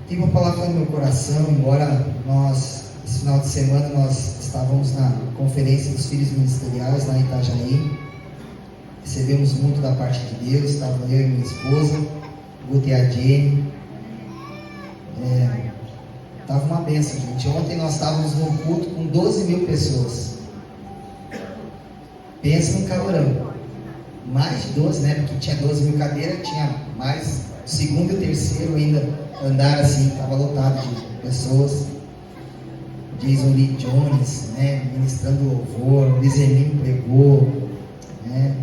Tem uma palavra no meu coração, embora esse final de semana, nós estávamos na conferência dos filhos ministeriais lá em Itajaí, recebemos muito da parte de Deus, estava eu e minha esposa, Guto e a Jenny, estava uma bênção, gente. Ontem nós estávamos num culto com 12 mil pessoas, pensa num calorão, mais de 12, né, porque tinha 12 mil cadeiras, tinha mais, o segundo e o terceiro ainda andar assim, estava lotado de pessoas. Jason Lee Jones, né, ministrando louvor, Luiz Hermínio pregou, né,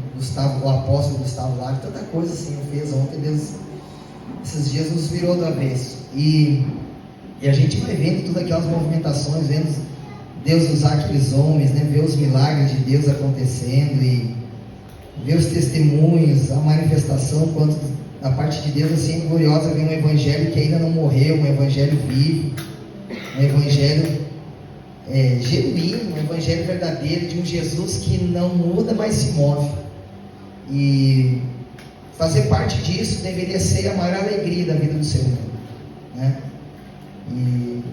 o apóstolo Gustavo Lage, tanta coisa assim fez ontem. Deus, esses dias nos virou do avesso, e a gente vai vendo todas aquelas movimentações, vendo Deus usar aqueles homens, né, ver os milagres de Deus acontecendo, e ver os testemunhos, a manifestação, quanto da parte de Deus assim gloriosa, ver um evangelho que ainda não morreu, um evangelho vivo, um evangelho genuíno, um evangelho verdadeiro, de um Jesus que não muda, mas se move. E fazer parte disso deveria ser a maior alegria da vida do ser humano, né? E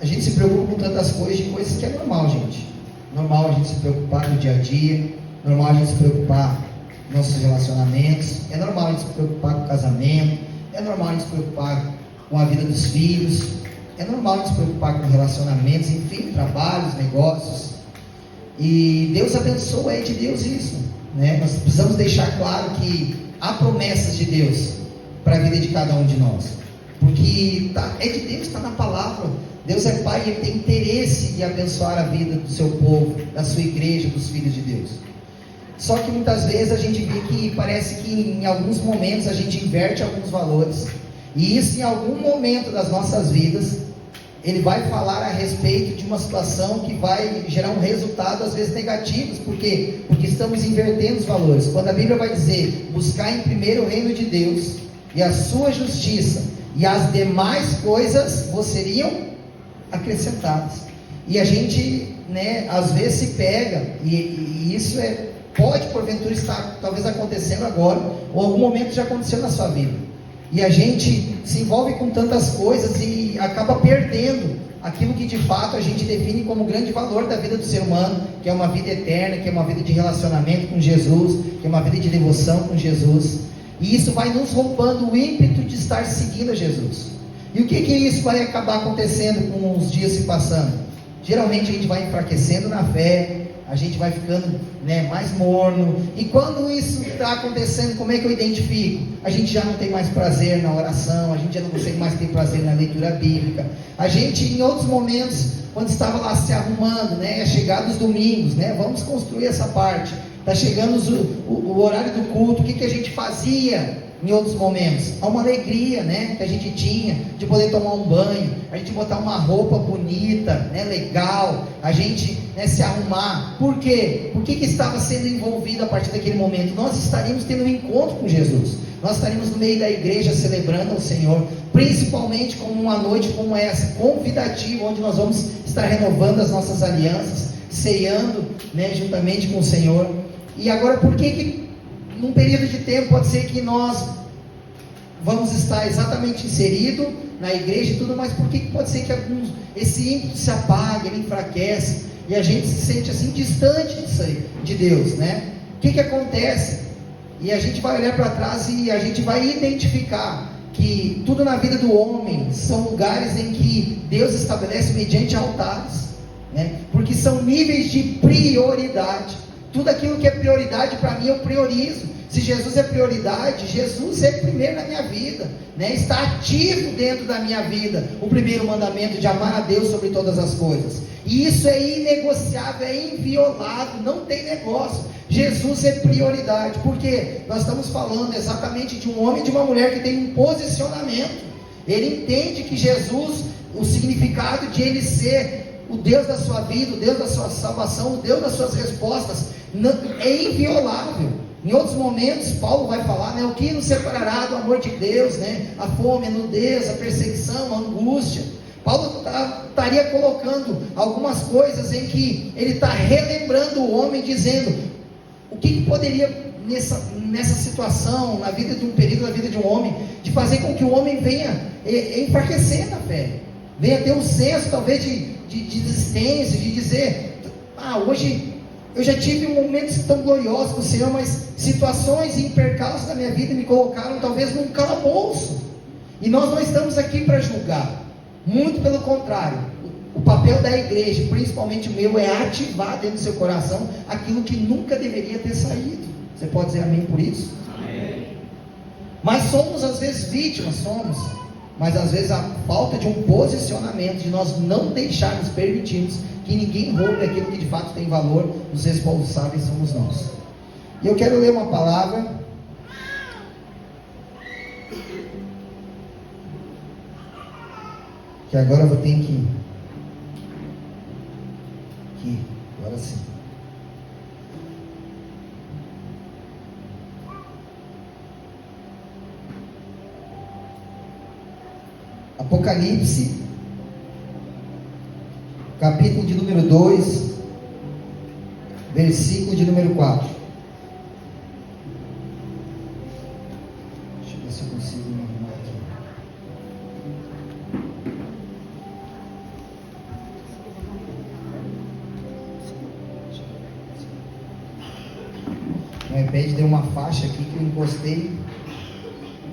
a gente se preocupa com tantas coisas, de coisas que é normal, gente. Normal a gente se preocupar no dia a dia, normal a gente se preocupar com nossos relacionamentos, é normal a gente se preocupar com o casamento, é normal a gente se preocupar com a vida dos filhos, é normal a gente se preocupar com relacionamentos, enfim, trabalhos, negócios. E Deus abençoa, é de Deus isso, né? Nós precisamos deixar claro que há promessas de Deus para a vida de cada um de nós, porque é de Deus, está na palavra. Deus é Pai e Ele tem interesse em abençoar a vida do seu povo, da sua igreja, dos filhos de Deus. Só que muitas vezes a gente vê que parece que em alguns momentos a gente inverte alguns valores, e isso em algum momento das nossas vidas Ele vai falar a respeito de uma situação que vai gerar um resultado às vezes negativo. Por quê? Porque estamos invertendo os valores. Quando a Bíblia vai dizer: buscar em primeiro o reino de Deus e a sua justiça, e as demais coisas vos seriam acrescentadas. E a gente, né, às vezes se pega, e isso pode porventura estar talvez acontecendo agora, ou algum momento já aconteceu na sua vida, e a gente se envolve com tantas coisas e acaba perdendo aquilo que de fato a gente define como grande valor da vida do ser humano, que é uma vida eterna, que é uma vida de relacionamento com Jesus, que é uma vida de devoção com Jesus. E isso vai nos roubando o ímpeto de estar seguindo a Jesus. E o que isso vai acabar acontecendo com os dias se passando? Geralmente a gente vai enfraquecendo na fé, a gente vai ficando, né, mais morno. E quando isso está acontecendo, como é que eu identifico? A gente já não tem mais prazer na oração, a gente já não consegue mais ter prazer na leitura bíblica. A gente, em outros momentos, quando estava lá se arrumando, né, é chegado os domingos, né, vamos construir essa parte. Está chegando o horário do culto. O que a gente fazia em outros momentos? Há uma alegria, né, que a gente tinha de poder tomar um banho, a gente botar uma roupa bonita, né, legal, a gente, né, se arrumar. Por quê? Por que estava sendo envolvido a partir daquele momento? Nós estaríamos tendo um encontro com Jesus, nós estaríamos no meio da igreja celebrando ao Senhor, principalmente como uma noite como essa, convidativa, onde nós vamos estar renovando as nossas alianças, ceando, né, juntamente com o Senhor. E agora, por que num período de tempo pode ser que nós vamos estar exatamente inserido na igreja e tudo, mas por que pode ser que esse ímpeto se apague, ele enfraquece, e a gente se sente assim distante disso aí, de Deus, né? O que acontece? E a gente vai olhar para trás e a gente vai identificar que tudo na vida do homem são lugares em que Deus estabelece mediante altares, né? Porque são níveis de prioridade. Tudo aquilo que é prioridade para mim eu priorizo. Se Jesus é prioridade, Jesus é primeiro na minha vida, né? Está ativo dentro da minha vida o primeiro mandamento de amar a Deus sobre todas as coisas. E isso é inegociável, é inviolável, não tem negócio. Jesus é prioridade. Por quê? Nós estamos falando exatamente de um homem e de uma mulher que tem um posicionamento. Ele entende que Jesus, o significado de ele ser o Deus da sua vida, o Deus da sua salvação, o Deus das suas respostas, é inviolável. Em outros momentos, Paulo vai falar, né, o que nos separará do amor de Deus, né? A fome, a nudez, a perseguição, a angústia. Paulo estaria colocando algumas coisas em que ele está relembrando o homem, dizendo o que poderia nessa situação, na vida de um período, na vida de um homem, de fazer com que o homem venha enfraquecer na fé, venha ter um senso talvez de desistência, de dizer, hoje eu já tive momentos tão gloriosos com o Senhor, mas situações e percalços da minha vida me colocaram talvez num calabouço, e nós não estamos aqui para julgar, muito pelo contrário. O papel da igreja, principalmente o meu, é ativar dentro do seu coração aquilo que nunca deveria ter saído. Você pode dizer amém por isso? Amém. Mas somos às vezes vítimas, mas às vezes a falta de um posicionamento, de nós não deixarmos, permitirmos que ninguém roube aquilo que de fato tem valor, os responsáveis somos nós. E eu quero ler uma palavra que agora eu vou ter que agora sim. Apocalipse, capítulo de número 2, versículo de número 4. Deixa eu ver se eu consigo me arrumar aqui. O iPad deu uma faixa aqui que eu encostei,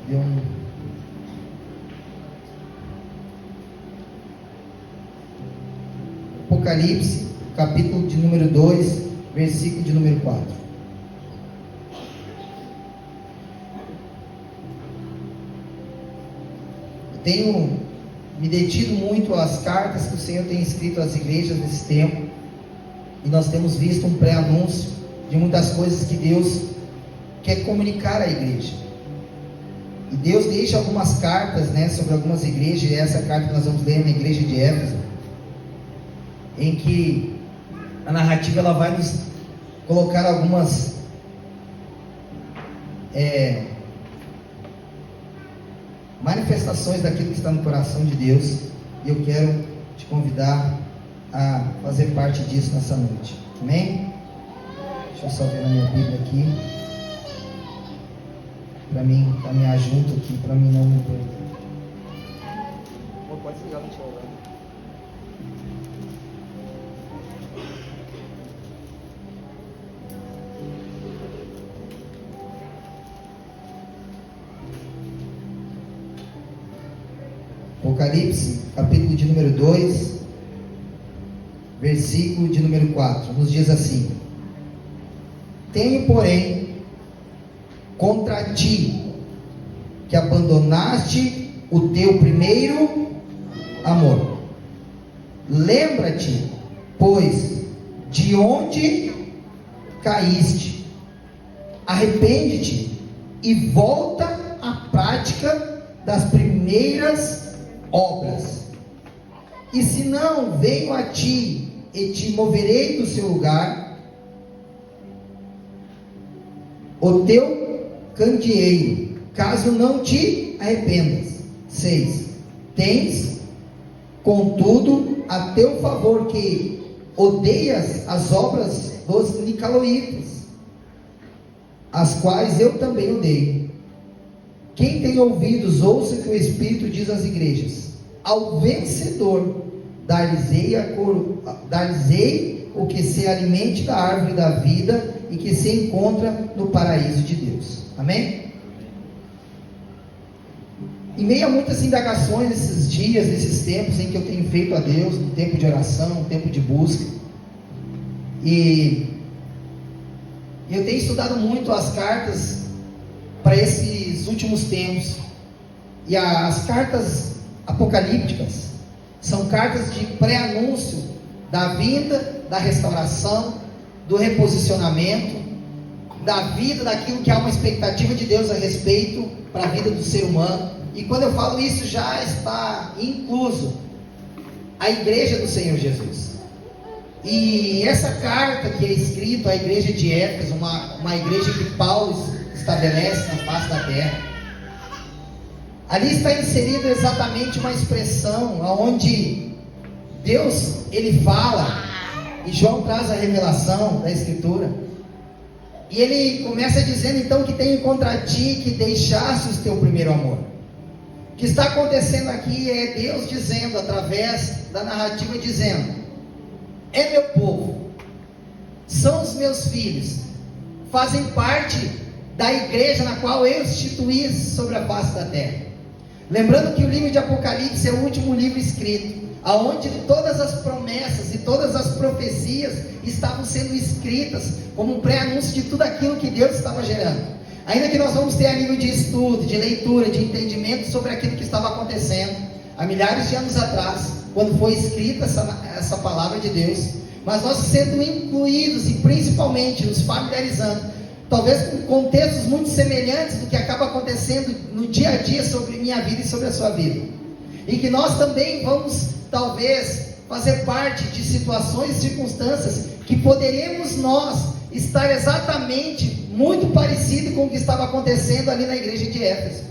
deu um... Apocalipse, capítulo de número 2, versículo de número 4. Eu tenho me detido muito às cartas que o Senhor tem escrito às igrejas nesse tempo, e nós temos visto um pré-anúncio de muitas coisas que Deus quer comunicar à igreja. E Deus deixa algumas cartas, sobre algumas igrejas, e essa carta que nós vamos ler na igreja de Éfeso, em que a narrativa ela vai nos colocar algumas manifestações daquilo que está no coração de Deus, e eu quero te convidar a fazer parte disso nessa noite. Amém? Deixa eu só ver na minha Bíblia aqui, para mim caminhar junto aqui, para mim não me perder. Pode ligar no celular. Apocalipse, capítulo de número 2, versículo de número 4, nos diz assim: tenho, porém, contra ti, que abandonaste o teu primeiro amor. Lembra-te, pois, de onde caíste, arrepende-te e volta à prática das primeiras obras. E se não, venho a ti e te moverei do seu lugar, o teu candeeiro, caso não te arrependas. 6. Tens, contudo, a teu favor que odeias as obras dos nicolaítas, as quais eu também odeio. Quem tem ouvidos, ouça o que o Espírito diz às igrejas. Ao vencedor dar-lhe-ei o que se alimente da árvore da vida e que se encontra no paraíso de Deus. Amém? Em meio a muitas indagações nesses dias, nesses tempos em que eu tenho feito a Deus, no tempo de oração, no tempo de busca, e eu tenho estudado muito as cartas para esses últimos tempos, e as cartas apocalípticas são cartas de pré-anúncio da vinda, da restauração, do reposicionamento, da vida, daquilo que há uma expectativa de Deus a respeito para a vida do ser humano. E quando eu falo isso, já está incluso a igreja do Senhor Jesus. E essa carta que é escrita à igreja de Éfeso, uma igreja que Paulo estabelece na face da terra, ali está inserida exatamente uma expressão onde Deus, ele fala, e João traz a revelação da Escritura, E ele começa dizendo então que tenho contra ti que deixaste o teu primeiro amor. O que está acontecendo aqui é Deus dizendo, através da narrativa, dizendo: é meu povo, são os meus filhos, fazem parte da igreja na qual eu instituí sobre a face da terra. Lembrando que o livro de Apocalipse é o último livro escrito, aonde todas as promessas e todas as profecias estavam sendo escritas como um pré-anúncio de tudo aquilo que Deus estava gerando. Ainda que nós vamos ter a nível de estudo, de leitura, de entendimento sobre aquilo que estava acontecendo há milhares de anos atrás, quando foi escrita essa palavra de Deus, mas nós sendo incluídos e principalmente nos familiarizando talvez com contextos muito semelhantes do que acaba acontecendo no dia a dia sobre minha vida e sobre a sua vida, e que nós também vamos talvez fazer parte de situações e circunstâncias que poderíamos nós estar exatamente muito parecido com o que estava acontecendo ali na igreja de Éfeso.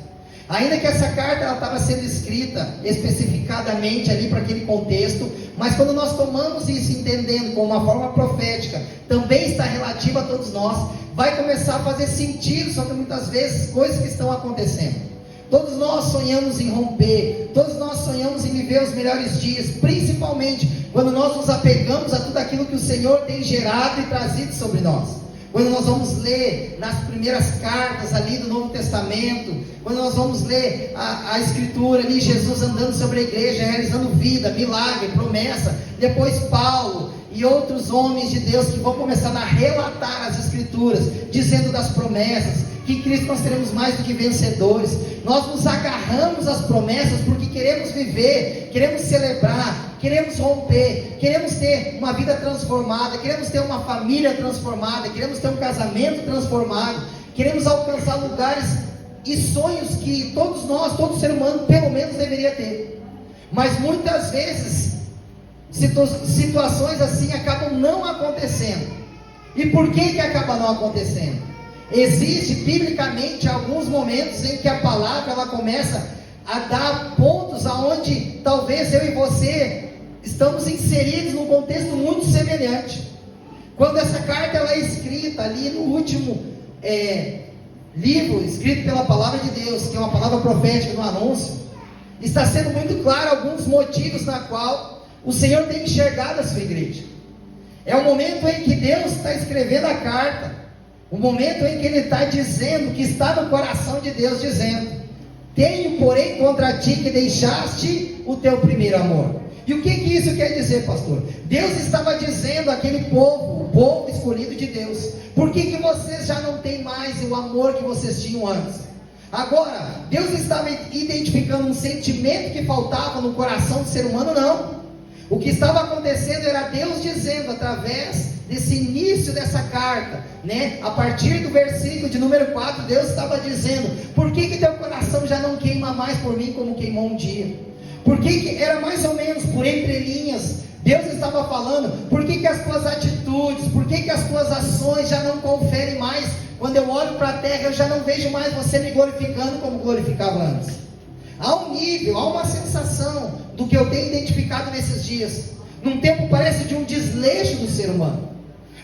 Ainda que essa carta ela estava sendo escrita especificadamente ali para aquele contexto, mas quando nós tomamos isso entendendo como uma forma profética, também está relativa a todos nós, vai começar a fazer sentido sobre muitas vezes coisas que estão acontecendo. Todos nós sonhamos em romper, todos nós sonhamos em viver os melhores dias, principalmente quando nós nos apegamos a tudo aquilo que o Senhor tem gerado e trazido sobre nós. Quando nós vamos ler nas primeiras cartas ali do Novo Testamento, quando nós vamos ler a Escritura ali, Jesus andando sobre a igreja, realizando vida, milagre, promessa, depois Paulo e outros homens de Deus que vão começar a relatar as Escrituras, dizendo das promessas, que em Cristo nós seremos mais do que vencedores. Nós nos agarramos às promessas porque queremos viver, queremos celebrar, queremos romper, queremos ter uma vida transformada, queremos ter uma família transformada, queremos ter um casamento transformado, queremos alcançar lugares e sonhos que todos nós, todo ser humano pelo menos deveria ter. Mas muitas vezes situações assim acabam não acontecendo. E por que acaba não acontecendo? Existe biblicamente alguns momentos em que a palavra ela começa a dar pontos aonde talvez eu e você estamos inseridos num contexto muito semelhante. Quando essa carta ela é escrita ali no último livro escrito pela palavra de Deus, que é uma palavra profética no anúncio, está sendo muito claro alguns motivos na qual o Senhor tem enxergado a sua igreja. É o momento em que Deus está escrevendo a carta, o momento em que Ele está dizendo, que está no coração de Deus, dizendo: tenho porém contra ti que deixaste o teu primeiro amor. E o que isso quer dizer, pastor? Deus estava dizendo àquele povo, o povo escolhido de Deus: por que vocês já não têm mais o amor que vocês tinham antes? Agora, Deus estava identificando um sentimento que faltava no coração do ser humano? Não. O que estava acontecendo era Deus dizendo, através desse início dessa carta, a partir do versículo de número 4, Deus estava dizendo: por que teu coração já não queima mais por mim como queimou um dia? Por que era mais ou menos por entre linhas, Deus estava falando: por que as tuas atitudes, por que as tuas ações já não conferem mais? Quando eu olho para a terra, eu já não vejo mais você me glorificando como glorificava antes. Há um nível, há uma sensação do que eu tenho identificado nesses dias. Num tempo parece de um desleixo do ser humano.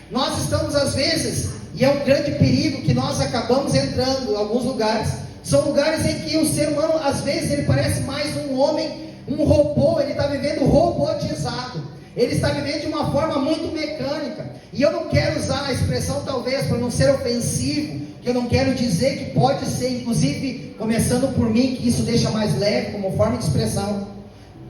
Nós estamos às vezes, e é um grande perigo que nós acabamos entrando em alguns lugares, são lugares em que o ser humano às vezes ele parece mais um homem, um robô, ele está vivendo robotizado, ele está vivendo de uma forma muito mecânica. E eu não quero usar a expressão, talvez para não ser ofensivo, que eu não quero dizer que pode ser, inclusive começando por mim, que isso deixa mais leve como forma de expressão.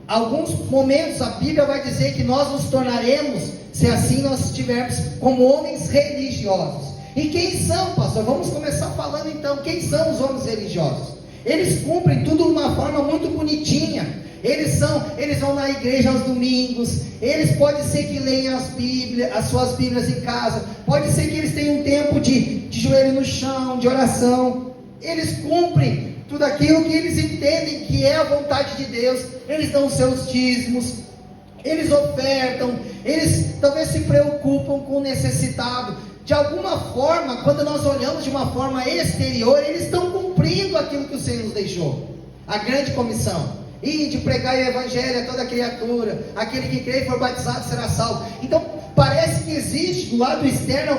Alguns momentos a Bíblia vai dizer que nós nos tornaremos, se assim nós estivermos, como homens religiosos. E quem são, pastor? Vamos começar falando então, quem são os homens religiosos? Eles cumprem tudo de uma forma muito bonitinha. Eles vão na igreja aos domingos, eles pode ser que leiam as suas Bíblias em casa, pode ser que eles tenham um tempo de joelho no chão, de oração. Eles cumprem tudo aquilo que eles entendem que é a vontade de Deus. Eles dão os seus dízimos, eles ofertam, eles talvez se preocupam com o necessitado. De alguma forma, quando nós olhamos de uma forma exterior, eles estão cumprindo aquilo que o Senhor nos deixou, a grande comissão. E de pregar o evangelho a toda criatura, aquele que crê e for batizado será salvo. Então, parece que existe do lado externo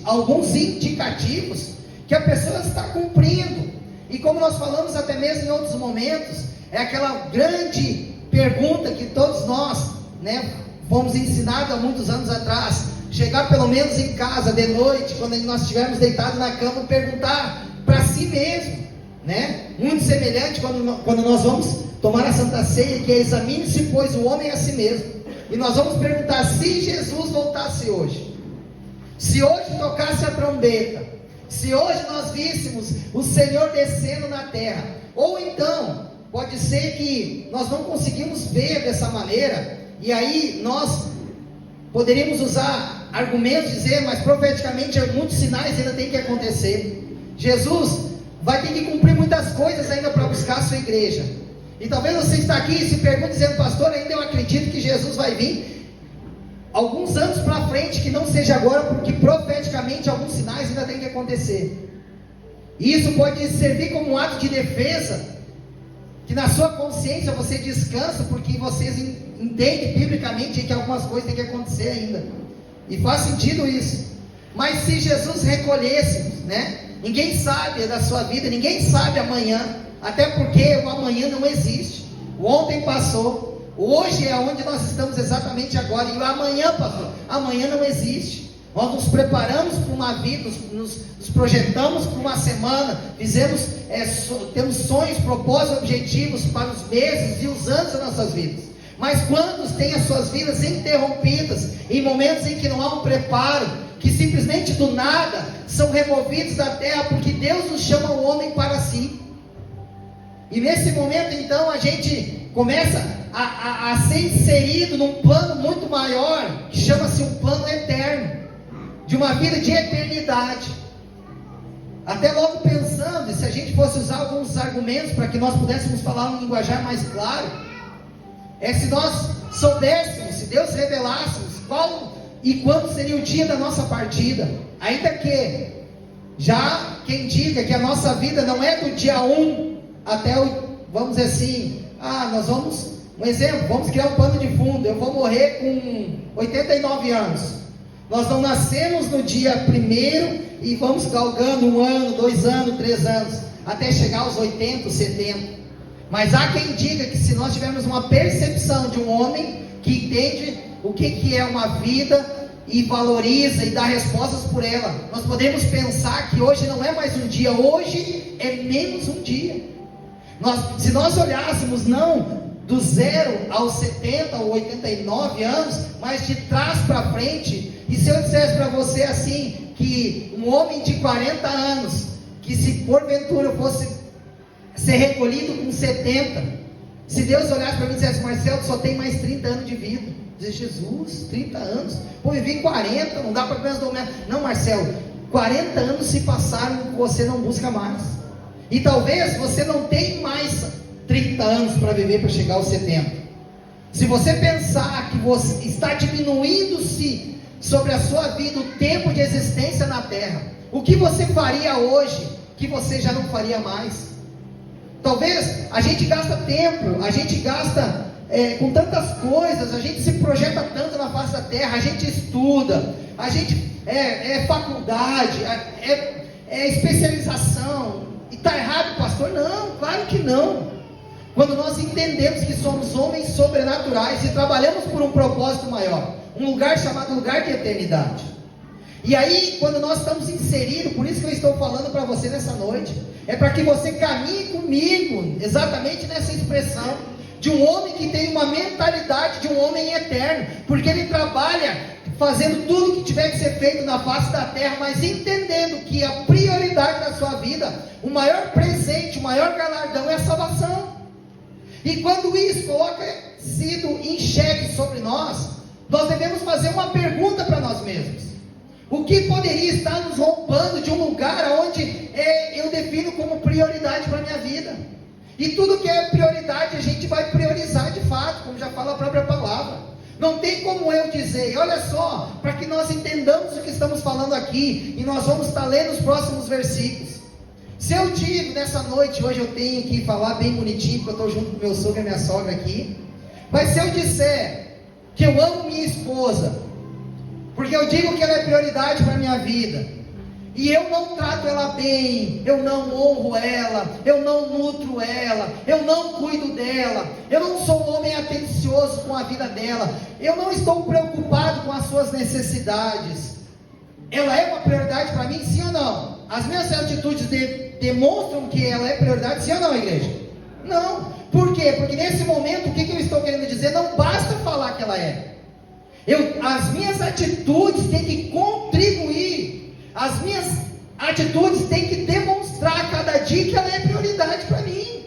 alguns indicativos que a pessoa está cumprindo. E como nós falamos até mesmo em outros momentos, é aquela grande pergunta que todos nós, fomos ensinados há muitos anos atrás: chegar pelo menos em casa de noite, quando nós estivermos deitados na cama, perguntar para si mesmo, muito semelhante quando nós vamos tomar a Santa Ceia, que é: examine-se, pois, o homem a si mesmo. E nós vamos perguntar: se Jesus voltasse hoje, se hoje tocasse a trombeta, se hoje nós víssemos o Senhor descendo na terra, ou então, pode ser que nós não conseguimos ver dessa maneira, e aí nós poderíamos usar argumentos, dizer: mas profeticamente muitos sinais ainda tem que acontecer. Jesus vai ter que cumprir muitas coisas ainda para buscar a sua igreja. E talvez você está aqui e se pergunte dizendo: pastor, ainda eu acredito que Jesus vai vir alguns anos para frente, que não seja agora, porque profeticamente alguns sinais ainda tem que acontecer. E isso pode servir como um ato de defesa, que na sua consciência você descansa, porque vocês entendem biblicamente que algumas coisas têm que acontecer ainda, e faz sentido isso. Mas se Jesus recolhesse, ninguém sabe da sua vida, ninguém sabe amanhã, até porque o amanhã não existe. O ontem passou, o hoje é onde nós estamos exatamente agora, e o amanhã passou, amanhã não existe. Nós nos preparamos para uma vida, nos projetamos para uma semana, temos sonhos, propósitos, objetivos para os meses e os anos das nossas vidas. Mas quantos têm as suas vidas interrompidas, em momentos em que não há um preparo, que simplesmente do nada são removidos da terra, porque Deus nos chama o homem para si. E nesse momento então a gente começa a ser inserido num plano muito maior, que chama-se um plano eterno, de uma vida de eternidade. Até logo pensando, se a gente fosse usar alguns argumentos para que nós pudéssemos falar um linguajar mais claro, se nós soubéssemos, se Deus revelasse qual e quando seria o dia da nossa partida, ainda que já quem diga que a nossa vida não é do dia 1 até vamos dizer assim, um exemplo, vamos criar um pano de fundo: eu vou morrer com 89 anos. Nós não nascemos no dia 1º e vamos galgando 1 ano, 2 anos, 3 anos, até chegar aos 80, 70. Mas há quem diga que se nós tivermos uma percepção de um homem que entende o que é uma vida e valoriza e dá respostas por ela, nós podemos pensar que hoje não é mais um dia, hoje é menos um dia. Se nós olhássemos não do 0 aos 70 ou 89 anos, mas de trás para frente, e se eu dissesse para você assim, que um homem de 40 anos, que se porventura fosse ser recolhido com 70, se Deus olhasse para mim e dissesse: Marcelo, só tem mais 30 anos de vida, dizer: Jesus, 30 anos, pô, eu vivi 40, não dá para apenas dormir. Não, Marcelo, 40 anos se passaram e você não busca mais, e talvez você não tenha mais 30 anos para viver para chegar aos 70. Se você pensar que você está diminuindo-se sobre a sua vida o tempo de existência na terra, o que você faria hoje que você já não faria mais? Talvez a gente gasta tempo, a gente gasta com tantas coisas, a gente se projeta tanto na face da terra, a gente estuda, a gente faculdade, especialização. E está errado, pastor? Não, claro que não. Quando nós entendemos que somos homens sobrenaturais e trabalhamos por um propósito maior, um lugar chamado lugar de eternidade. E aí, quando nós estamos inseridos, por isso que eu estou falando para você nessa noite, é para que você caminhe comigo, exatamente nessa expressão, de um homem que tem uma mentalidade de um homem eterno, porque ele trabalha fazendo tudo o que tiver que ser feito na face da terra, mas entendendo que a prioridade da sua vida, o maior presente, o maior galardão é a salvação. E quando isso coloca sido em xeque sobre nós devemos fazer uma pergunta para nós mesmos: o que poderia estar nos roubando de um lugar onde eu defino como prioridade para a minha vida? E tudo que é prioridade a gente vai priorizar de fato, como já fala a própria palavra. Não tem como eu dizer, olha só, para que nós entendamos o que estamos falando aqui, e nós vamos estar lendo os próximos versículos. Se eu digo nessa noite, hoje eu tenho que falar bem bonitinho, porque eu estou junto com meu sogro e minha sogra aqui, mas se eu disser que eu amo minha esposa, porque eu digo que ela é prioridade para a minha vida, e eu não trato ela bem, eu não honro ela, eu não nutro ela, eu não cuido dela, eu não sou um homem atencioso com a vida dela, eu não estou preocupado com as suas necessidades, ela é uma prioridade para mim, sim ou não? As minhas atitudes demonstram que ela é prioridade, sim ou não, igreja? Não. Por quê? Porque nesse momento, o que eu estou querendo dizer? Não basta falar que ela é. As minhas atitudes têm que contribuir. As minhas atitudes têm que demonstrar a cada dia que ela é prioridade para mim.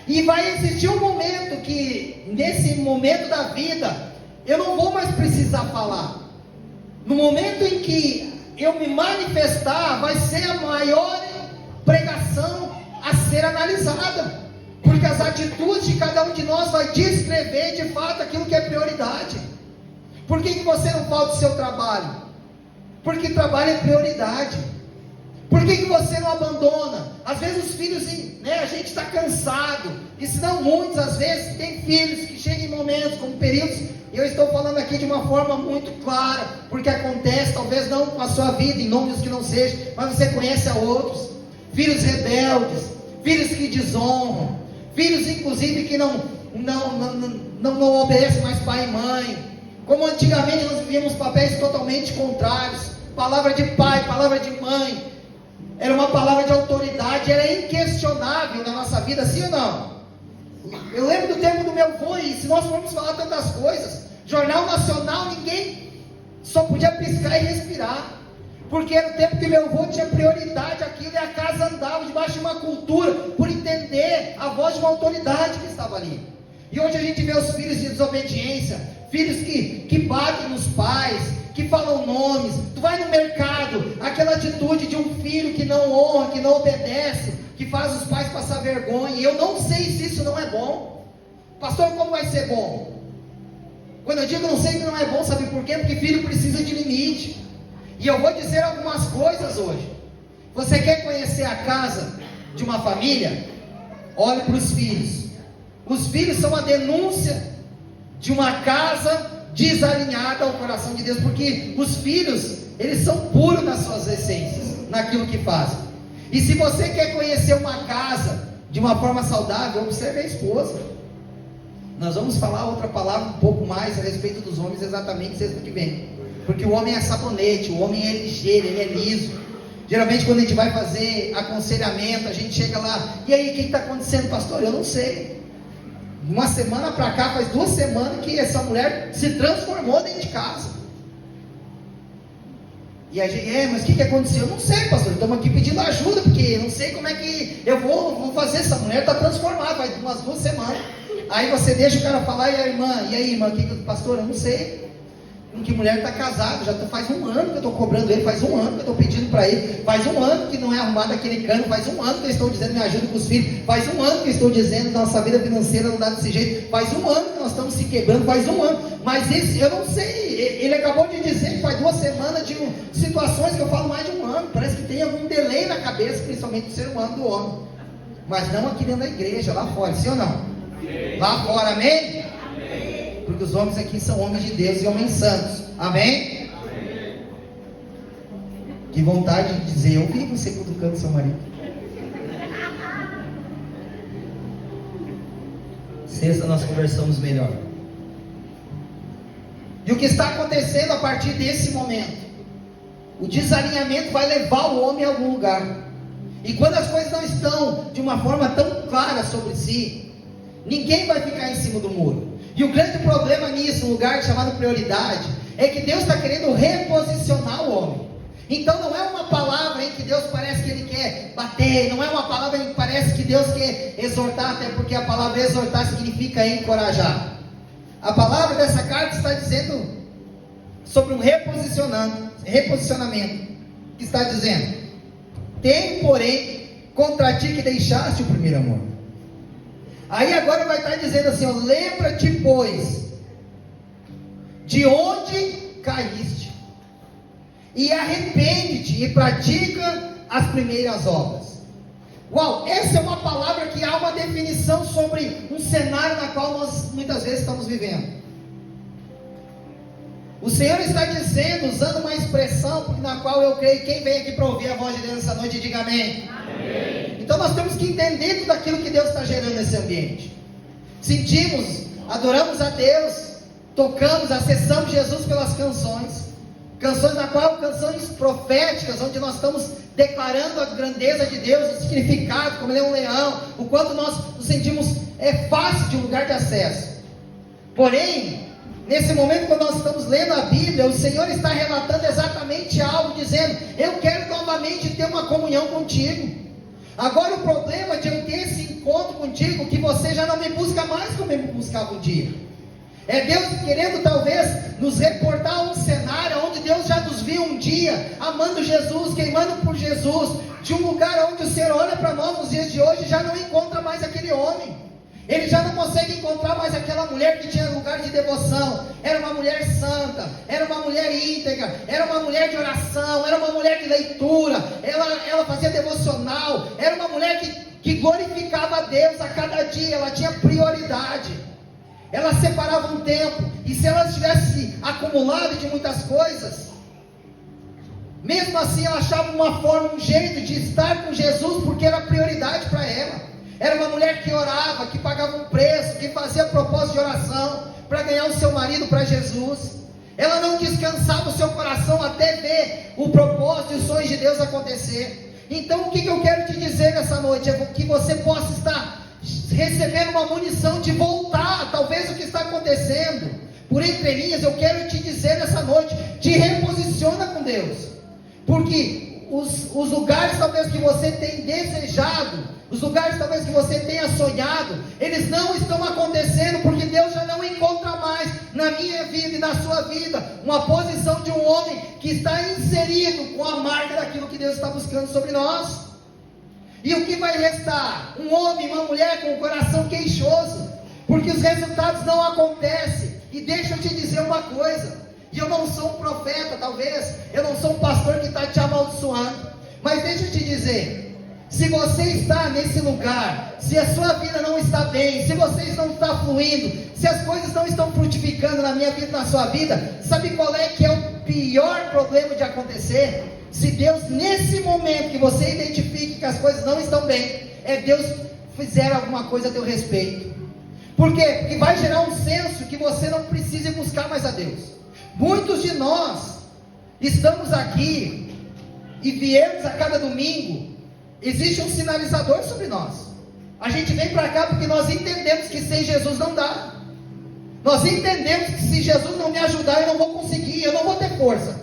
E vai existir um momento que, nesse momento da vida, eu não vou mais precisar falar. No momento em que eu me manifestar, vai ser a maior pregação a ser analisada, porque as atitudes de cada um de nós vai descrever de fato aquilo que é prioridade. Por que você não falta o seu trabalho? Porque trabalho é prioridade. Por que você não abandona? Às vezes os filhos, né, a gente está cansado, e se não muitos, às vezes tem filhos que chegam em momentos, como períodos, e eu estou falando aqui de uma forma muito clara, porque acontece, talvez não com a sua vida, em nome dos que não seja, mas você conhece a outros, filhos rebeldes, filhos que desonram, filhos inclusive que não obedecem mais pai e mãe, como antigamente nós vivíamos papéis totalmente contrários, palavra de pai, palavra de mãe, era uma palavra de autoridade, era inquestionável na nossa vida, sim ou não? Eu lembro do tempo do meu avô, e se nós formos falar tantas coisas, Jornal Nacional, ninguém só podia piscar e respirar, porque era o tempo que meu avô tinha prioridade aquilo, e a casa andava debaixo de uma cultura, por entender a voz de uma autoridade que estava ali. E hoje a gente vê os filhos de desobediência, filhos que batem nos pais, que falam nomes. Tu vai no mercado, aquela atitude de um filho que não honra, que não obedece, que faz os pais passar vergonha. E eu não sei se isso não é bom. Pastor, como vai ser bom? Quando eu digo não sei que não é bom, sabe por quê? Porque filho precisa de limite. E eu vou dizer algumas coisas hoje. Você quer conhecer a casa de uma família? Olhe para os filhos. Os filhos são a denúncia de uma casa desalinhada ao coração de Deus, porque os filhos, eles são puros nas suas essências, naquilo que fazem. E se você quer conhecer uma casa de uma forma saudável, observe a esposa. Nós vamos falar outra palavra um pouco mais a respeito dos homens exatamente sexta que vem, porque o homem é sabonete, o homem é ligeiro, ele é liso. Geralmente quando a gente vai fazer aconselhamento, a gente chega lá, e aí, o que está acontecendo, pastor? Eu não sei. Uma semana para cá, faz 2 semanas que essa mulher se transformou dentro de casa. E a gente, mas o que aconteceu? Eu não sei, pastor, estamos aqui pedindo ajuda, porque eu não sei como é que eu vou fazer. Essa mulher está transformada, faz umas 2 semanas. Aí você deixa o cara falar, e aí irmã, pastor, eu não sei. Que mulher está casada, já faz 1 ano que eu estou cobrando ele, faz 1 ano que eu estou pedindo para ele, faz 1 ano que não é arrumado aquele cano, faz 1 ano que eu estou dizendo me ajuda com os filhos, faz 1 ano que eu estou dizendo nossa vida financeira não dá desse jeito, faz 1 ano que nós estamos se quebrando, faz 1 ano, mas esse, eu não sei, ele acabou de dizer que faz 2 semanas de situações que eu falo mais de 1 ano, parece que tem algum delay na cabeça, principalmente do ser humano, do homem, mas não aqui dentro da igreja, lá fora, sim ou não? Sim. Lá fora, amém? Porque os homens aqui são homens de Deus e homens santos, amém? Amém. Que vontade de dizer, eu vi você cutucando seu marido. Sexta nós conversamos melhor. E o que está acontecendo a partir desse momento? O desalinhamento vai levar o homem a algum lugar. E quando as coisas não estão de uma forma tão clara sobre si, ninguém vai ficar em cima do muro. E o grande problema nisso, um lugar chamado prioridade, é que Deus está querendo reposicionar o homem. Então não é uma palavra em que Deus parece que Ele quer bater, não é uma palavra em que parece que Deus quer exortar, até porque a palavra exortar significa encorajar. A palavra dessa carta está dizendo sobre um reposicionamento, que está dizendo, tem porém contra ti que deixaste o primeiro amor. Aí agora vai estar dizendo assim, ó, lembra-te pois, de onde caíste, e arrepende-te, e pratica as primeiras obras. Uau, essa é uma palavra que há uma definição sobre um cenário na qual nós muitas vezes estamos vivendo. O Senhor está dizendo, usando uma expressão na qual eu creio, quem vem aqui para ouvir a voz de Deus essa noite, diga amém. Amém. Então nós temos que entender tudo aquilo que Deus está gerando nesse ambiente. Sentimos, adoramos a Deus, tocamos, acessamos Jesus pelas canções na qual, canções proféticas, onde nós estamos declarando a grandeza de Deus, o significado, como Ele é um leão, o quanto nós nos sentimos fácil de um lugar de acesso. Porém, nesse momento, quando nós estamos lendo a Bíblia, o Senhor está relatando exatamente algo, dizendo: eu quero novamente ter uma comunhão contigo. Agora o problema de eu ter esse encontro contigo, que você já não me busca mais como eu me buscava um dia. É Deus querendo talvez nos reportar a um cenário onde Deus já nos viu um dia, amando Jesus, queimando por Jesus, de um lugar onde o Senhor olha para nós nos dias de hoje e já não encontra mais aquele homem. Ele já não consegue encontrar mais aquela mulher que tinha lugar de devoção. Era uma mulher santa, era uma mulher íntegra, era uma mulher de oração, era uma mulher de leitura, ela fazia devocional, era uma mulher que glorificava a Deus a cada dia, ela tinha prioridade, ela separava um tempo, e se ela tivesse acumulado de muitas coisas, mesmo assim ela achava uma forma, um jeito de estar com Jesus, porque era prioridade para ela. Era uma mulher que orava, que pagava um preço, que fazia propósito de oração para ganhar o seu marido para Jesus. Ela não descansava o seu coração até ver o propósito e os sonhos de Deus acontecer. Então o que eu quero te dizer nessa noite é que você possa estar recebendo uma munição de voltar, talvez o que está acontecendo. Por entre linhas, eu quero te dizer nessa noite: te reposiciona com Deus, porque os lugares talvez que você tem desejado, os lugares talvez que você tenha sonhado, eles não estão acontecendo, porque Deus já não encontra mais na minha vida e na sua vida uma posição de um homem que está inserido com a marca daquilo que Deus está buscando sobre nós. E o que vai restar? Um homem, uma mulher com o coração queixoso, porque os resultados não acontecem. E deixa eu te dizer uma coisa, e eu não sou um profeta, talvez, eu não sou um pastor que está te amaldiçoando, mas deixa eu te dizer, se você está nesse lugar, se a sua vida não está bem, se você não está fluindo, se as coisas não estão frutificando na minha vida e na sua vida, sabe qual é que é o pior problema de acontecer? Se Deus, nesse momento que você identifique que as coisas não estão bem, Deus fizer alguma coisa a teu respeito. Por quê? Porque vai gerar um senso que você não precisa buscar mais a Deus. Muitos de nós estamos aqui e viemos a cada domingo. Existe um sinalizador sobre nós. A gente vem para cá porque nós entendemos que sem Jesus não dá. Nós entendemos que se Jesus não me ajudar, eu não vou conseguir, eu não vou ter força.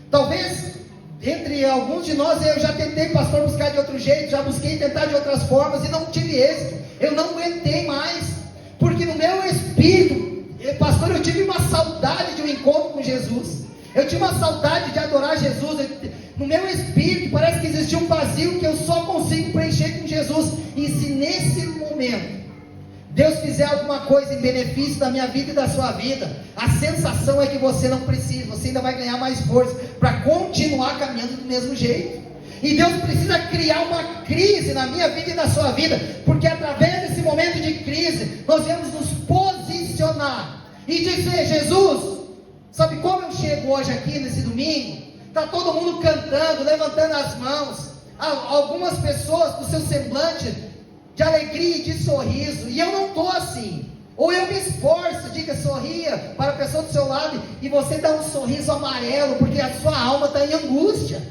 Talvez, entre alguns de nós, eu já tentei, pastor, buscar de outro jeito, já busquei tentar de outras formas e não tive êxito. Eu não aguentei mais, porque no meu espírito, pastor, eu tive uma saudade de um encontro com Jesus. Eu tive uma saudade de adorar Jesus. No meu espírito parece que existia um vazio que eu só consigo preencher com Jesus. E se nesse momento Deus fizer alguma coisa em benefício da minha vida e da sua vida, a sensação é que você não precisa, você ainda vai ganhar mais força para continuar caminhando do mesmo jeito. E Deus precisa criar uma crise na minha vida e na sua vida, porque através desse momento de crise nós vamos nos posicionar e dizer: Jesus, sabe como eu chego hoje aqui nesse domingo? Está todo mundo cantando, levantando as mãos, algumas pessoas com seu semblante de alegria e de sorriso, e eu não estou assim. Ou eu me esforço, diga, sorria para a pessoa do seu lado, e você dá um sorriso amarelo, porque a sua alma está em angústia.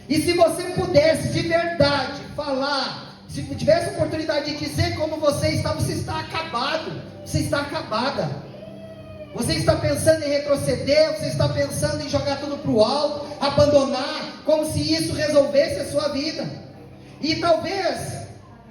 E se você pudesse de verdade falar, se tivesse a oportunidade de dizer como você está acabado, você está acabada. Você está pensando em retroceder, você está pensando em jogar tudo para o alto, abandonar, como se isso resolvesse a sua vida. E talvez,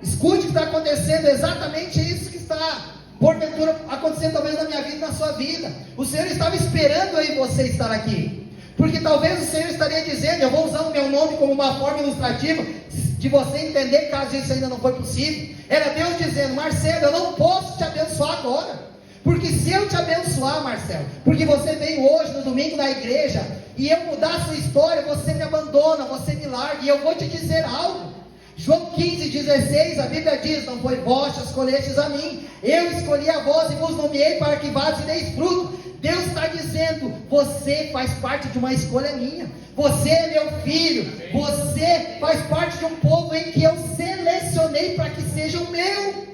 escute o que está acontecendo, exatamente isso que está, porventura, acontecendo talvez na minha vida e na sua vida. O Senhor estava esperando aí você estar aqui, porque talvez o Senhor estaria dizendo, eu vou usar o meu nome como uma forma ilustrativa, de você entender, caso isso ainda não foi possível. Era Deus dizendo: Marcelo, eu não posso te abençoar agora, porque se eu te abençoar, Marcelo, porque você veio hoje no domingo na igreja, e eu mudar a sua história, você me abandona, você me larga, e eu vou te dizer algo. João 15,16, a Bíblia diz: não foi vós que escolhestes a mim, eu escolhi a vós e vos nomeei para que vades e deis fruto. Deus está dizendo: você faz parte de uma escolha minha, você é meu filho, você faz parte de um povo em que eu selecionei para que seja o meu.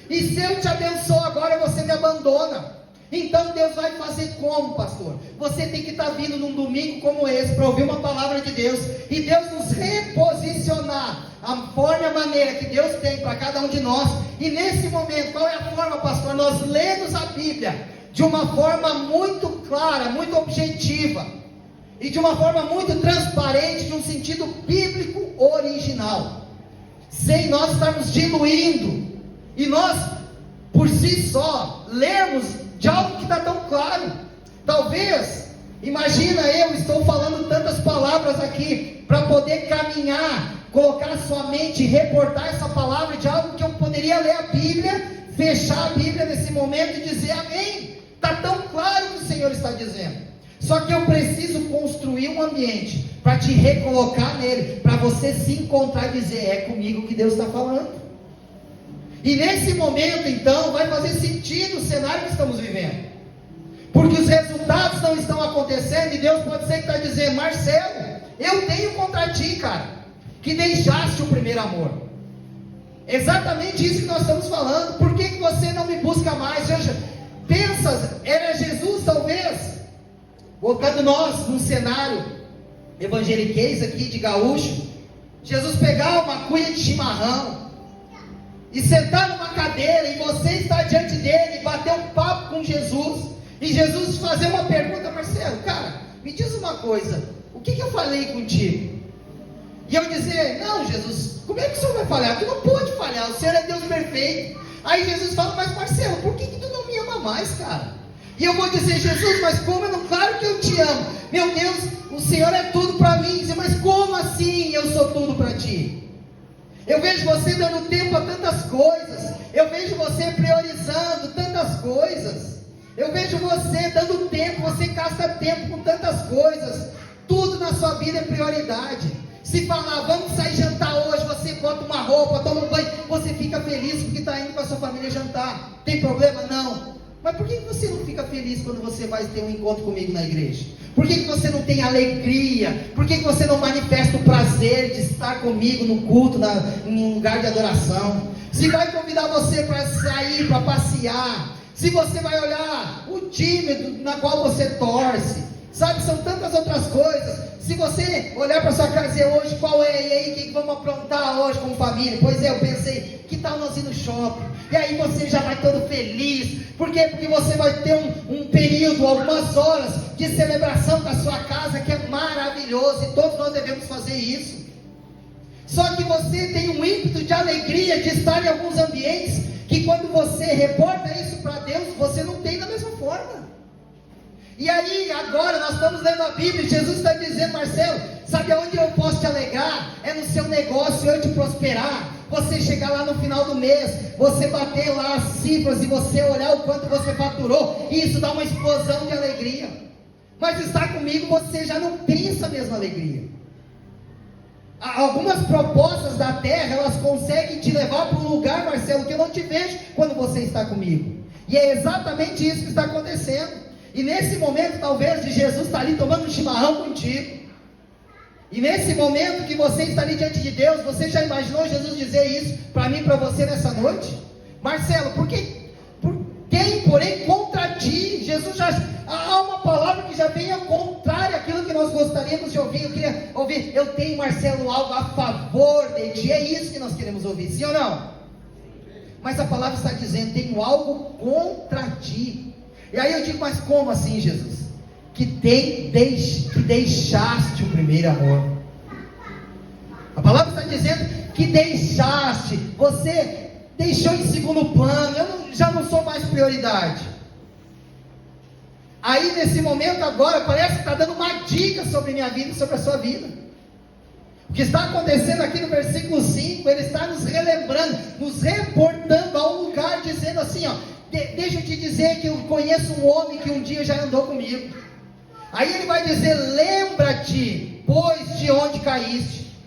E se eu te abençoo agora, você me abandona. Então Deus vai fazer como, pastor? Você tem que estar vindo num domingo como esse para ouvir uma palavra de Deus, e Deus nos reposicionar a forma e a maneira que Deus tem para cada um de nós. E nesse momento, qual é a forma, pastor? Nós lemos a Bíblia de uma forma muito clara, muito objetiva, e de uma forma muito transparente, de um sentido bíblico original, sem nós estarmos diluindo, e nós, por si só, lermos de algo que está tão claro. Talvez, imagina, eu estou falando tantas palavras aqui, para poder caminhar, colocar sua mente, reportar essa palavra de algo que eu poderia ler a Bíblia, fechar a Bíblia nesse momento e dizer amém. Está tão claro o que o Senhor está dizendo. Só que eu preciso construir um ambiente para te recolocar nele, para você se encontrar e dizer: é comigo que Deus está falando. E nesse momento, então, vai fazer sentido o cenário que estamos vivendo, porque os resultados não estão acontecendo, e Deus pode ser que está dizendo: Marcelo, eu tenho contra ti, cara, que deixaste o primeiro amor. Exatamente isso que nós estamos falando. Por que você não me busca mais? Pensa, era Jesus talvez, colocando nós num cenário evangeliquez aqui de gaúcho, Jesus pegar uma cuia de chimarrão e sentar numa cadeira, e você estar diante dele e bater um papo com Jesus, e Jesus fazer uma pergunta: Marcelo, cara, me diz uma coisa, o que eu falei contigo? E eu dizer: não, Jesus, como é que o Senhor vai falhar? Tu não pode falhar, o Senhor é Deus perfeito. Aí Jesus fala: mas Marcelo, por que tu não me ama mais, cara? E eu vou dizer: Jesus, mas como eu não, claro que eu te amo, meu Deus, o Senhor é tudo para mim. Dizer: mas como assim eu sou tudo para ti? Eu vejo você dando tempo a tantas coisas, eu vejo você priorizando tantas coisas, eu vejo você dando tempo, você gasta tempo com tantas coisas, tudo na sua vida é prioridade. Se falar: vamos sair jantar hoje, você bota uma roupa, toma um banho, você fica feliz porque está indo com a sua família jantar. Tem problema? Não. Mas por que você não fica feliz quando você vai ter um encontro comigo na igreja? Por que você não tem alegria? Por que você não manifesta o prazer de estar comigo no culto, em um lugar de adoração? Se vai convidar você para sair, para passear, se você vai olhar o time na qual você torce, sabe, são tantas outras coisas. Se você olhar para sua casa e dizer: hoje qual é, e aí, o que vamos aprontar hoje como família? Pois é, eu pensei, que tal nós ir no shopping? E aí você já vai todo feliz. Por quê? Porque você vai ter um período, algumas horas de celebração com a sua casa, que é maravilhoso, e todos nós devemos fazer isso. Só que você tem um ímpeto de alegria de estar em alguns ambientes, que quando você reporta isso para Deus, você não tem da mesma forma. E aí, agora nós estamos lendo a Bíblia, e Jesus está dizendo: Marcelo, sabe aonde eu posso te alegrar? É no seu negócio, eu te prosperar. Você chegar lá no final do mês, você bater lá as cifras, e você olhar o quanto você faturou, e isso dá uma explosão de alegria. Mas estar comigo, você já não tem essa mesma alegria. Algumas propostas da terra, elas conseguem te levar para um lugar, Marcelo, que eu não te vejo quando você está comigo. E é exatamente isso que está acontecendo. E nesse momento, talvez, de Jesus estar ali tomando um chimarrão contigo, e nesse momento que você está ali diante de Deus, você já imaginou Jesus dizer isso para mim e para você nessa noite? Marcelo, por quem, porém, contra ti? Jesus já, há uma palavra que já vem ao contrário àquilo que nós gostaríamos de ouvir. Eu queria ouvir: eu tenho, Marcelo, algo a favor de ti. É isso que nós queremos ouvir, sim ou não? Mas a palavra está dizendo: tenho algo contra ti. E aí eu digo: mas como assim, Jesus? Que deixaste o primeiro amor. A palavra está dizendo que deixaste, você deixou em segundo plano, já não sou mais prioridade. Aí nesse momento agora, parece que está dando uma dica sobre minha vida e sobre a sua vida. O que está acontecendo aqui no versículo 5, ele está nos relembrando, nos reportando a um lugar, dizendo assim, ó: deixa eu te dizer que eu conheço um homem que um dia já andou comigo. Aí ele vai dizer: lembra-te, pois, de onde caíste.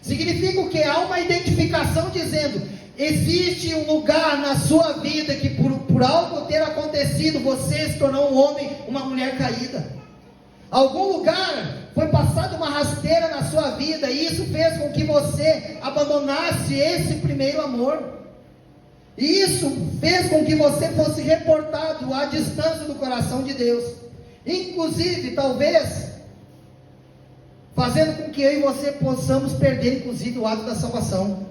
Significa o quê? Há uma identificação dizendo, existe um lugar na sua vida que por algo ter acontecido, você se tornou um homem, uma mulher caída. Algum lugar foi passada uma rasteira na sua vida, e isso fez com que você abandonasse esse primeiro amor. E isso fez com que você fosse reportado à distância do coração de Deus. Inclusive, talvez, fazendo com que eu e você possamos perder, inclusive, o ato da salvação.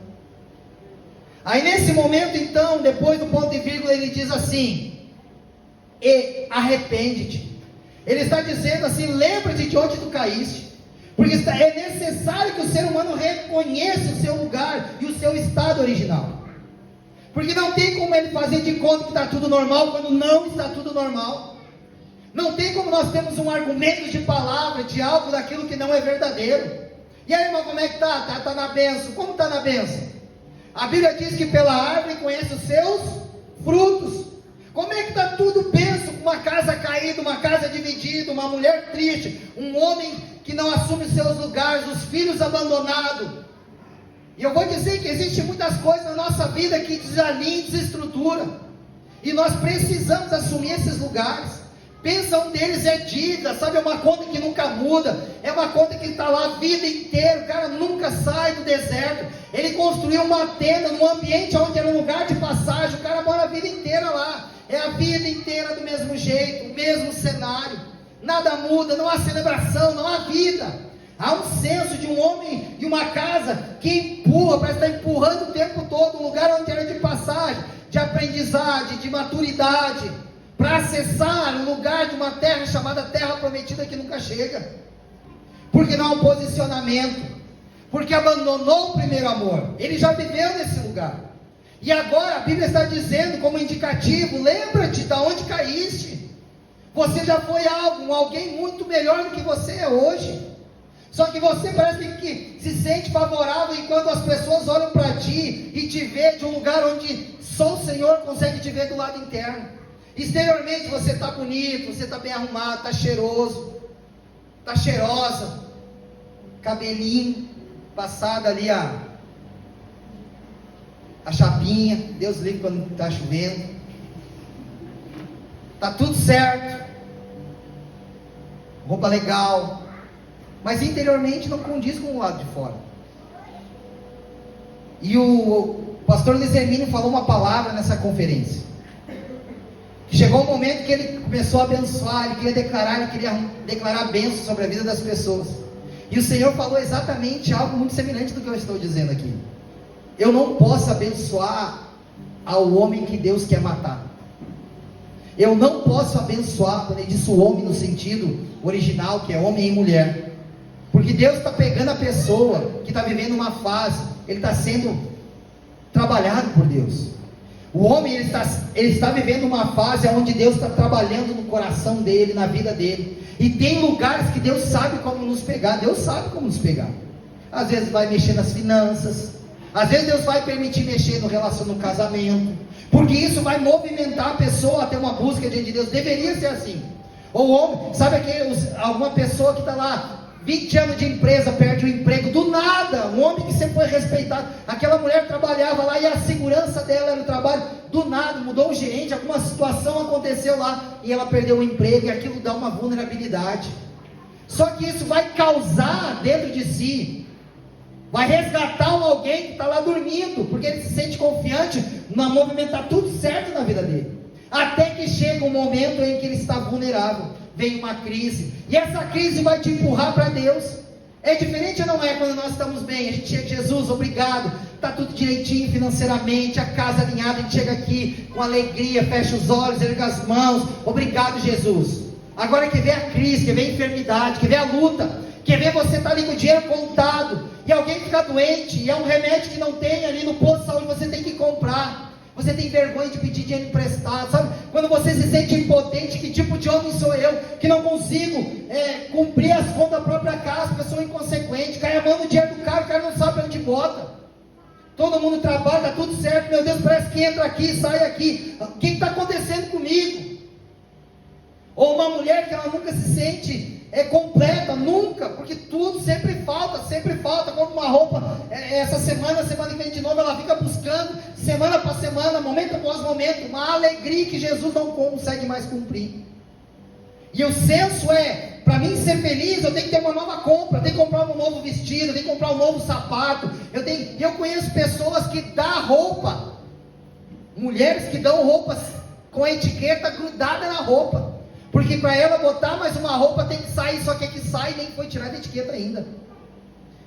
Aí nesse momento, então, depois do ponto e vírgula, ele diz assim, e arrepende-te. Ele está dizendo assim, lembra-te de onde tu caíste, porque é necessário que o ser humano reconheça o seu lugar e o seu estado original, porque não tem como ele fazer de conta que está tudo normal, quando não está tudo normal. Não tem como nós termos um argumento de palavra, de algo daquilo que não é verdadeiro. E aí, irmão, como é que está? Está na bênção. Como está na bênção? A Bíblia diz que pela árvore conhece os seus frutos. Como é que está tudo bênção, com uma casa caída, uma casa dividida, uma mulher triste, um homem que não assume seus lugares, os filhos abandonados? E eu vou dizer que existem muitas coisas na nossa vida que desalinham, desestrutura, e nós precisamos assumir esses lugares. Pensa, um deles é dívida, sabe, é uma conta que nunca muda, é uma conta que está lá a vida inteira, o cara nunca sai do deserto, ele construiu uma tenda num ambiente onde era um lugar de passagem, o cara mora a vida inteira lá, é a vida inteira do mesmo jeito, o mesmo cenário, nada muda, não há celebração, não há vida, há um senso de um homem e uma casa que empurra, parece estar empurrando o tempo todo, um lugar onde era de passagem, de aprendizagem, de maturidade, para acessar o lugar de uma terra chamada terra prometida que nunca chega, porque não há um posicionamento, porque abandonou o primeiro amor, ele já viveu nesse lugar, e agora a Bíblia está dizendo como indicativo, lembra-te de onde caíste, você já foi alguém muito melhor do que você é hoje, só que você parece que se sente favorável enquanto as pessoas olham para ti e te vê de um lugar onde só o Senhor consegue te ver do lado interno. Exteriormente você está bonito, você está bem arrumado, está cheiroso, está cheirosa, cabelinho, passado ali a chapinha, Deus livre quando está chovendo, está tudo certo, roupa legal, mas interiormente não condiz com o lado de fora. E o pastor Luiz Hermínio falou uma palavra nessa conferência. Chegou um momento que ele começou a abençoar, ele queria declarar bênção sobre a vida das pessoas. E o Senhor falou exatamente algo muito semelhante do que eu estou dizendo aqui. Eu não posso abençoar ao homem que Deus quer matar. Eu não posso abençoar, quando ele disse o homem no sentido original, que é homem e mulher. Porque Deus está pegando a pessoa que está vivendo uma fase, ele está sendo trabalhado por Deus. O homem ele está vivendo uma fase onde Deus está trabalhando no coração dele, na vida dele. E tem lugares que Deus sabe como nos pegar. Deus sabe como nos pegar. Às vezes vai mexer nas finanças. Às vezes Deus vai permitir mexer no casamento. Porque isso vai movimentar a pessoa a ter uma busca diante de Deus. Deveria ser assim. Ou homem, sabe alguma pessoa que está lá 20 anos de empresa, perde o emprego, do nada, um homem que sempre foi respeitado, aquela mulher trabalhava lá, e a segurança dela era o trabalho, do nada, mudou o gerente, alguma situação aconteceu lá, e ela perdeu o emprego, e aquilo dá uma vulnerabilidade, só que isso vai causar dentro de si, vai resgatar alguém que está lá dormindo, porque ele se sente confiante, no momento está tudo certo na vida dele, até que chega um momento em que ele está vulnerável, vem uma crise, e essa crise vai te empurrar para Deus. É diferente ou não é quando nós estamos bem? A gente chega, Jesus, obrigado, está tudo direitinho financeiramente, a casa alinhada, a gente chega aqui com alegria, fecha os olhos, erga as mãos, obrigado Jesus. Agora que vem a crise, que vem a enfermidade, que vem a luta, que vem você estar ali com o dinheiro contado, e alguém fica doente, e é um remédio que não tem ali no posto de saúde, você tem que comprar. Você tem vergonha de pedir dinheiro emprestado, sabe? Quando você se sente impotente, que tipo de homem sou eu, que não consigo cumprir as contas da própria casa, pessoa inconsequente, cai a mão no dinheiro do cara, o cara não sabe onde bota. Todo mundo trabalha, está tudo certo, meu Deus, parece que entra aqui, sai aqui. O que está acontecendo comigo? Ou uma mulher que ela nunca se sente completa, nunca, porque tudo sempre falta, como uma roupa, essa semana que vem de novo, ela fica buscando, semana para semana, momento após momento, uma alegria que Jesus não consegue mais cumprir. E o senso para mim ser feliz, eu tenho que ter uma nova compra, eu tenho que comprar um novo vestido, eu tenho que comprar um novo sapato, eu conheço pessoas que dão roupa, mulheres que dão roupas com a etiqueta grudada na roupa, porque para ela botar mais uma roupa tem que sair, só que a que sai nem foi tirada a etiqueta ainda,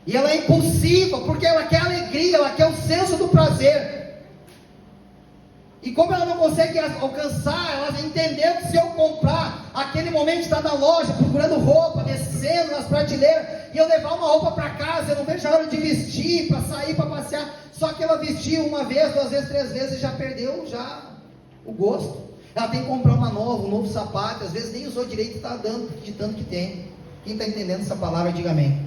e ela é impulsiva, porque ela quer alegria, ela quer o senso do prazer, e como ela não consegue alcançar, ela entendeu que se eu comprar, aquele momento está na loja, procurando roupa, descendo nas prateleiras, e eu levar uma roupa para casa, eu não vejo a hora de vestir, para sair, para passear, só que ela vestiu uma vez, 2 vezes, 3 vezes, e já perdeu o gosto. Ela tem que comprar uma nova, um novo sapato, às vezes nem usou direito e está dando de tanto que tem. Quem está entendendo essa palavra, diga amém.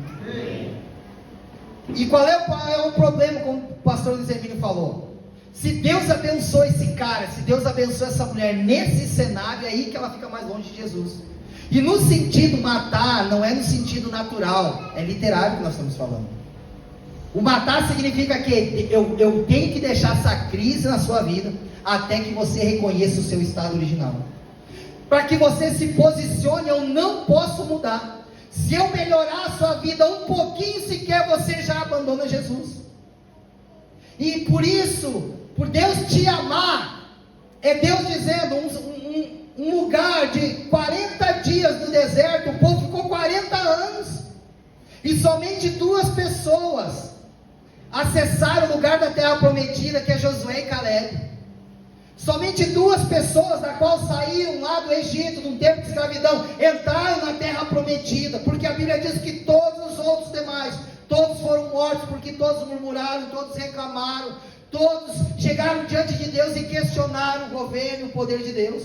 E qual é o problema, como o pastor Luiz Hermínio falou? Se Deus abençoa esse cara, se Deus abençoa essa mulher nesse cenário, é aí que ela fica mais longe de Jesus. E no sentido matar, não é no sentido natural, é literário que nós estamos falando. O matar significa que eu tenho que deixar essa crise na sua vida, até que você reconheça o seu estado original. Para que você se posicione, eu não posso mudar. Se eu melhorar a sua vida um pouquinho sequer, você já abandona Jesus. E por isso, por Deus te amar, é Deus dizendo, um lugar de 40 dias no deserto, o povo ficou 40 anos, e somente 2 pessoas acessaram o lugar da terra prometida, que é Josué e Caleb. Somente 2 pessoas, da qual saíram lá do Egito, num tempo de escravidão, entraram na terra prometida, porque a Bíblia diz que todos os outros demais, todos foram mortos, porque todos murmuraram, todos reclamaram, todos chegaram diante de Deus e questionaram o governo e o poder de Deus.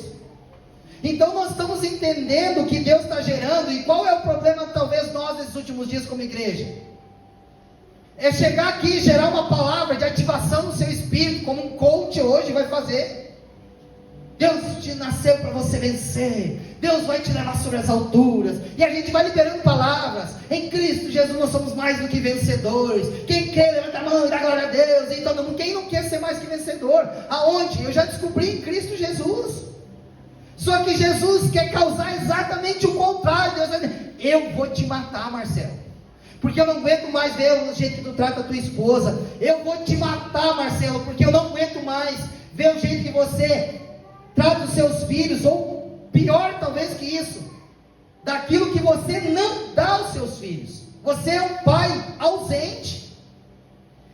Então nós estamos entendendo o que Deus está gerando, e qual é o problema talvez nós nesses últimos dias como igreja? É chegar aqui e gerar uma palavra de ativação no seu espírito, como um coach hoje vai fazer. Deus te nasceu para você vencer, Deus vai te levar sobre as alturas, e a gente vai liberando palavras. Em Cristo Jesus nós somos mais do que vencedores. Quem quer levanta a mão e dá glória a Deus, e todo mundo. Quem não quer ser mais que vencedor? Aonde? Eu já descobri em Cristo Jesus. Só que Jesus quer causar exatamente o contrário. Deus vai dizer, eu vou te matar, Marcelo, porque eu não aguento mais ver o jeito que tu trata a tua esposa. Eu vou te matar, Marcelo, porque eu não aguento mais ver o jeito que você trata os seus filhos, ou pior talvez que isso, daquilo que você não dá aos seus filhos. Você é um pai ausente,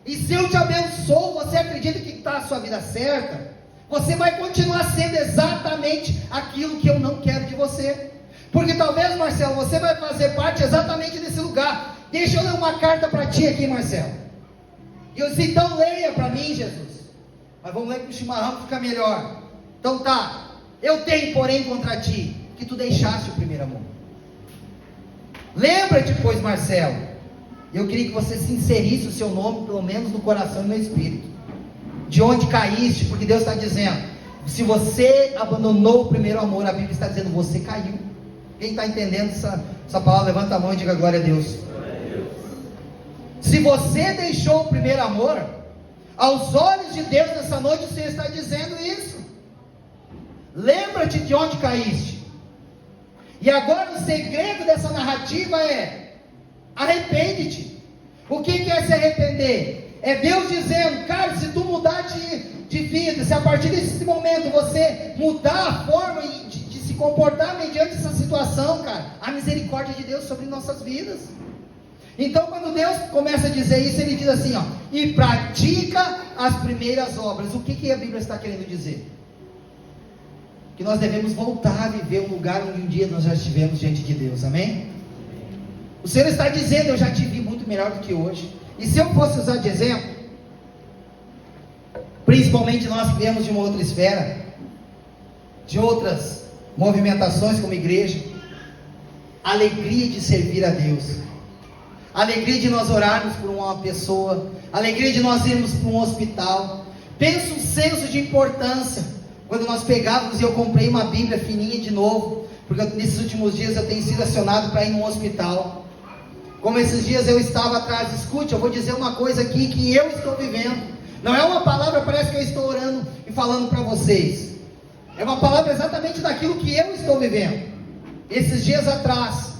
e se eu te abençoo, você acredita que está a sua vida certa, você vai continuar sendo exatamente aquilo que eu não quero de você. Porque talvez, Marcelo, você vai fazer parte exatamente desse lugar. Deixa eu ler uma carta para ti aqui, Marcelo. E eu disse, então leia para mim, Jesus. Mas vamos ler com o chimarrão que fica melhor. Então tá, eu tenho porém contra ti, que tu deixaste o primeiro amor. Lembra-te, pois, Marcelo, eu queria que você se inserisse o seu nome, pelo menos no coração e no espírito, de onde caíste, porque Deus está dizendo, se você abandonou o primeiro amor, a Bíblia está dizendo, você caiu. Quem está entendendo essa palavra, levanta a mão e diga glória a Deus. Se você deixou o primeiro amor, aos olhos de Deus nessa noite, o Senhor está dizendo isso. Lembra-te de onde caíste. E agora o segredo dessa narrativa é, arrepende-te. O que é se arrepender? É Deus dizendo, cara, se tu mudar de vida, se a partir desse momento você mudar a forma de se comportar mediante essa situação, cara, a misericórdia de Deus sobre nossas vidas. Então quando Deus começa a dizer isso, Ele diz assim, e pratica as primeiras obras. O que a Bíblia está querendo dizer? Que nós devemos voltar a viver um lugar onde um dia nós já estivemos diante de Deus, amém? O Senhor está dizendo, eu já te vi muito melhor do que hoje. E se eu fosse usar de exemplo, principalmente nós que viemos de uma outra esfera, de outras movimentações como igreja, a alegria de servir a Deus, a alegria de nós orarmos por uma pessoa, a alegria de nós irmos para um hospital. Pensa um senso de importância. Quando nós pegávamos e eu comprei uma Bíblia fininha de novo, porque nesses últimos dias eu tenho sido acionado para ir num hospital. Como esses dias eu estava atrás, escute, eu vou dizer uma coisa aqui que eu estou vivendo. Não é uma palavra, parece que eu estou orando e falando para vocês. É uma palavra exatamente daquilo que eu estou vivendo. Esses dias atrás,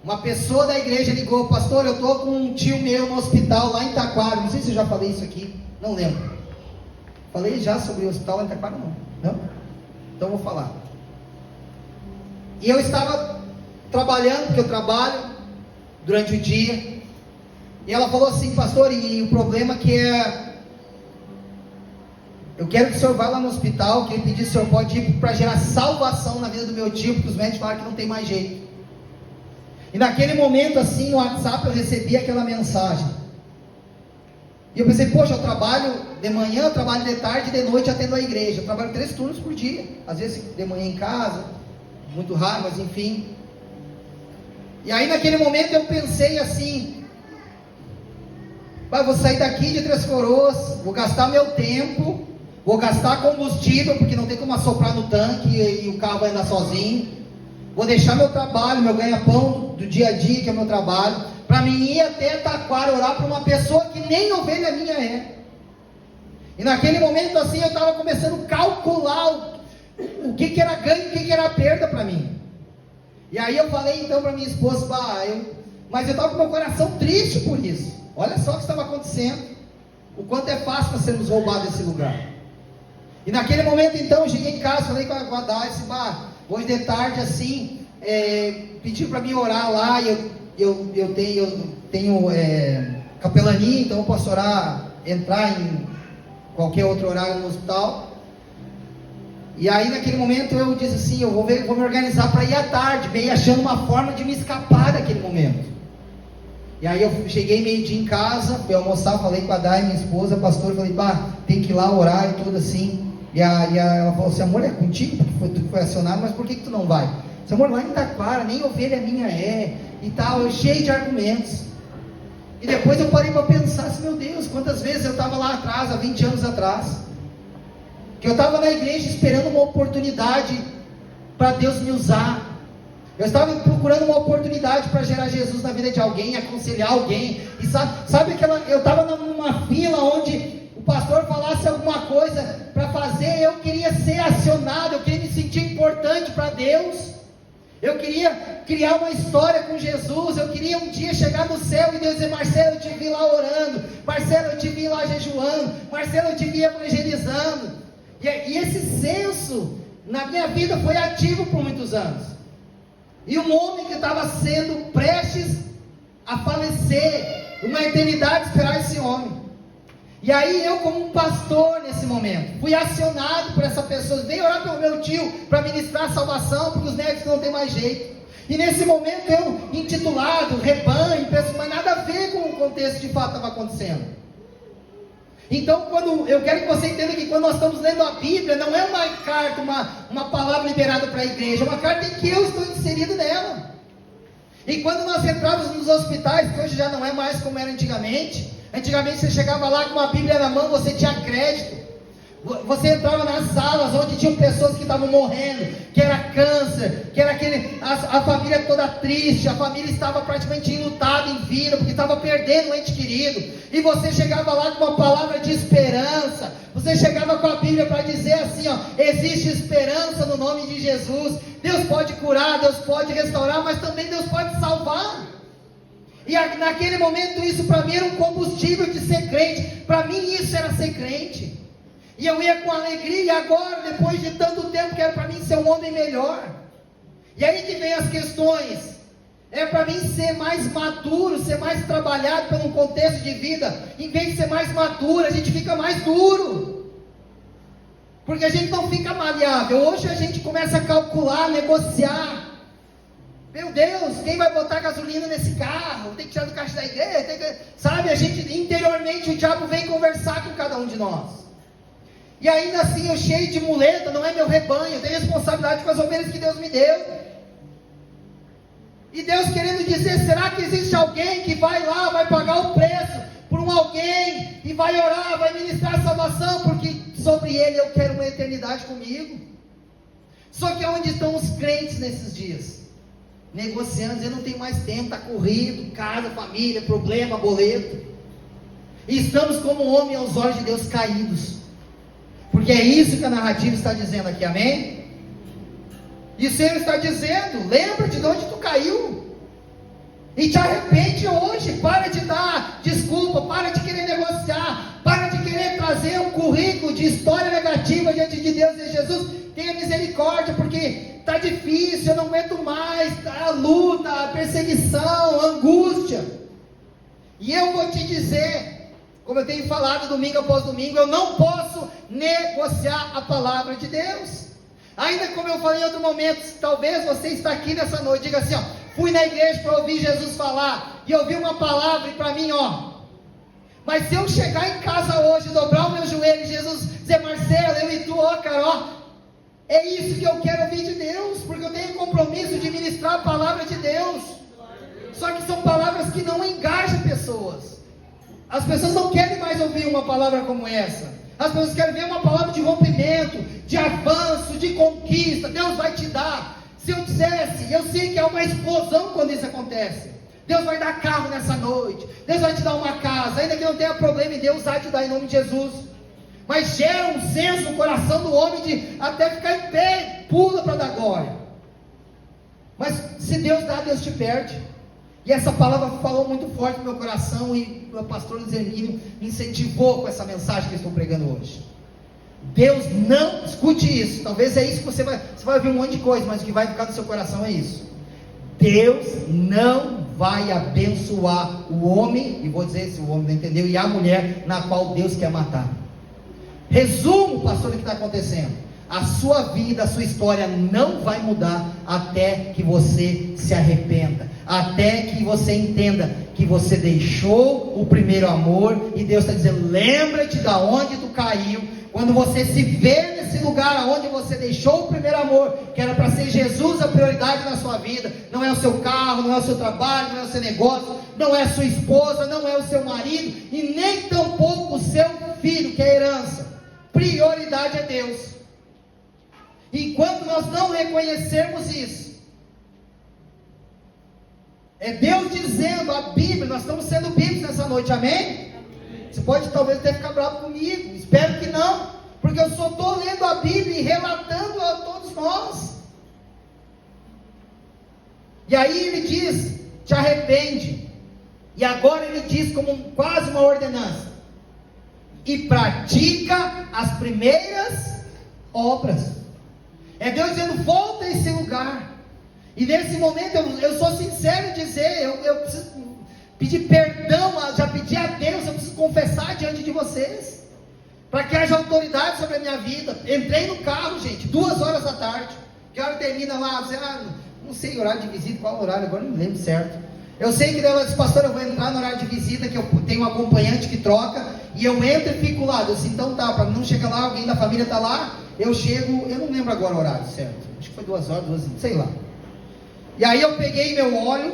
uma pessoa da igreja ligou: pastor, eu estou com um tio meu no hospital lá em Taquara. Não sei se eu já falei isso aqui, não lembro. Falei já sobre o hospital lá em Taquara? Não? Então vou falar. E eu estava trabalhando, porque eu trabalho durante o dia. E ela falou assim: pastor, e o problema que é, eu quero que o senhor vá lá no hospital, que ele pediu, se o senhor pode ir para gerar salvação na vida do meu tio, porque os médicos falaram que não tem mais jeito. E naquele momento assim, no WhatsApp, eu recebi aquela mensagem. E eu pensei: poxa, eu trabalho de manhã, eu trabalho de tarde e de noite atendo a igreja. Eu trabalho 3 turnos por dia, às vezes de manhã em casa, muito raro, mas enfim. E aí naquele momento eu pensei assim: vou sair daqui de Três Coroas, vou gastar meu tempo, vou gastar combustível, porque não tem como assoprar no tanque e o carro vai andar sozinho. Vou deixar meu trabalho, meu ganha-pão do dia a dia, que é o meu trabalho, para mim ir até Taquara orar para uma pessoa que nem ovelha minha é. E naquele momento assim eu estava começando a calcular o que era ganho e o que era perda para mim. E aí eu falei então para minha esposa: mas eu estava com meu coração triste por isso. Olha só o que estava acontecendo, o quanto é fácil nós sermos roubados desse lugar. E naquele momento então eu cheguei em casa, falei com a Dai, disse: hoje de tarde assim, pediu para mim orar lá, e eu tenho capelania, então eu posso orar, entrar em qualquer outro horário no hospital. E aí naquele momento eu disse assim: eu vou me organizar para ir à tarde, meio achando uma forma de me escapar daquele momento. E aí eu cheguei meio-dia em casa, fui almoçar, falei com a Dai, minha esposa, pastor, falei: tem que ir lá orar e tudo assim. E ela falou assim: amor, é contigo, porque tu foi acionado, mas por que tu não vai? Disse: amor, lá em Taquara, nem ovelha minha é, e tal, eu cheio de argumentos. E depois eu parei para pensar assim: meu Deus, quantas vezes eu estava lá atrás, há 20 anos atrás, que eu estava na igreja esperando uma oportunidade para Deus me usar. Eu estava procurando uma oportunidade para gerar Jesus na vida de alguém, aconselhar alguém. E sabe eu estava numa fila onde o pastor falasse alguma coisa para fazer, eu queria ser acionado, eu queria me sentir importante para Deus. Eu queria criar uma história com Jesus. Eu queria um dia chegar no céu e Deus dizer: Marcelo, eu te vi lá orando, Marcelo, eu te vi lá jejuando, Marcelo, eu te vi evangelizando. E esse senso na minha vida foi ativo por muitos anos. E um homem que estava sendo prestes a falecer, uma eternidade esperar esse homem. E aí eu, como um pastor nesse momento, fui acionado por essa pessoa: vem orar pelo meu tio para ministrar salvação, porque os médicos não tem mais jeito. E nesse momento eu, intitulado rebanho, penso, mas nada a ver com o contexto de fato estava acontecendo. Então, eu quero que você entenda que quando nós estamos lendo a Bíblia, não é uma carta, uma palavra liberada para a igreja, é uma carta em que eu estou inserido nela. E quando nós entramos nos hospitais, que hoje já não é mais como era antigamente você chegava lá com uma Bíblia na mão, você tinha crédito. Você entrava nas salas onde tinham pessoas que estavam morrendo, que era câncer, que era a família toda triste, a família estava praticamente enlutada em vida, porque estava perdendo um ente querido, e você chegava lá com uma palavra de esperança, você chegava com a Bíblia para dizer assim: existe esperança no nome de Jesus, Deus pode curar, Deus pode restaurar, mas também Deus pode salvar. E naquele momento isso para mim era um combustível de ser crente. Para mim isso era ser crente. E eu ia com alegria, e agora, depois de tanto tempo, quero para mim ser um homem melhor. E aí que vem as questões. É para mim ser mais maduro, ser mais trabalhado pelo contexto de vida. Em vez de ser mais maduro, a gente fica mais duro. Porque a gente não fica maleável. Hoje a gente começa a calcular, negociar. Meu Deus, quem vai botar gasolina nesse carro? Tem que tirar do caixa da igreja, sabe? A gente, interiormente, o diabo vem conversar com cada um de nós. E ainda assim, eu cheio de muleta, não é meu rebanho, eu tenho responsabilidade com as ovelhas que Deus me deu. E Deus querendo dizer: será que existe alguém que vai lá, vai pagar o preço por um alguém, e vai orar, vai ministrar salvação, porque sobre ele eu quero uma eternidade comigo? Só que onde estão os crentes nesses dias? Negociando, dizendo não tem mais tempo, está corrido, casa, família, problema, boleto. E estamos como homem aos olhos de Deus caídos. Porque é isso que a narrativa está dizendo aqui, amém? E o Senhor está dizendo, lembra-te de onde tu caiu. E te arrepende hoje, para de dar desculpa, para de querer negociar, para de querer trazer um currículo de história negativa diante de Deus e Jesus. Tenha misericórdia, porque está difícil, eu não aguento mais, a luta, a perseguição, a angústia. E eu vou te dizer, como eu tenho falado domingo após domingo, eu não posso negociar a palavra de Deus. Ainda como eu falei em outro momento, talvez você está aqui nessa noite, diga assim, fui na igreja para ouvir Jesus falar, e ouvi uma palavra, e para mim, mas se eu chegar em casa hoje, dobrar o meu joelho, e Jesus dizer, Marcelo, eu e tu, cara, é isso que eu quero ouvir de Deus, porque eu tenho compromisso de ministrar a palavra de Deus. Só que são palavras que não engajam pessoas. As pessoas não querem mais ouvir uma palavra como essa. As pessoas querem ver uma palavra de rompimento, de avanço, de conquista. Deus vai te dar. Se eu dissesse, eu sei que é uma explosão quando isso acontece. Deus vai dar carro nessa noite. Deus vai te dar uma casa. Ainda que não tenha problema, Deus vai te dar em nome de Jesus. Mas gera um senso no coração do homem de até ficar em pé, pula para dar glória. Mas se Deus dá, Deus te perde. E essa palavra falou muito forte no meu coração, e o pastor Luiz Hermínio me incentivou com essa mensagem que eu estou pregando hoje. Deus não, escute isso, talvez é isso que você vai ouvir um monte de coisa, mas o que vai ficar no seu coração é isso. Deus não vai abençoar o homem, e vou dizer se o homem não entendeu, e a mulher na qual Deus quer matar. Resumo, pastor, o que está acontecendo. A sua vida, a sua história não vai mudar até que você se arrependa, até que você entenda que você deixou o primeiro amor, e Deus está dizendo, lembra-te de onde tu caiu. Quando você se vê nesse lugar onde você deixou o primeiro amor, que era para ser Jesus a prioridade na sua vida, não é o seu carro, não é o seu trabalho, não é o seu negócio, não é a sua esposa, não é o seu marido, e nem tampouco o seu filho, que é a herança. Prioridade é Deus. Enquanto nós não reconhecermos isso, é Deus dizendo, a Bíblia, nós estamos sendo bíblicos nessa noite, amém? Você pode talvez até ficar bravo comigo, espero que não, porque eu só estou lendo a Bíblia e relatando a todos nós. E aí ele diz, te arrepende, e agora ele diz como quase uma ordenança, e pratica as primeiras obras. É Deus dizendo, volta a esse lugar. E nesse momento eu sou sincero em dizer, eu preciso pedir perdão, já pedi a Deus, eu preciso confessar diante de vocês, para que haja autoridade sobre a minha vida. Entrei no carro, gente, 2h da tarde. Que hora termina lá? Não sei o horário de visita, qual horário, agora não lembro certo. Eu sei que ela disse, pastor, eu vou entrar no horário de visita, que eu tenho um acompanhante que troca, e eu entro e fico lá. Eu disse, então tá, para não chegar lá, alguém da família está lá, eu chego, eu não lembro agora o horário certo, acho que foi 2h, sei lá. E aí eu peguei meu óleo,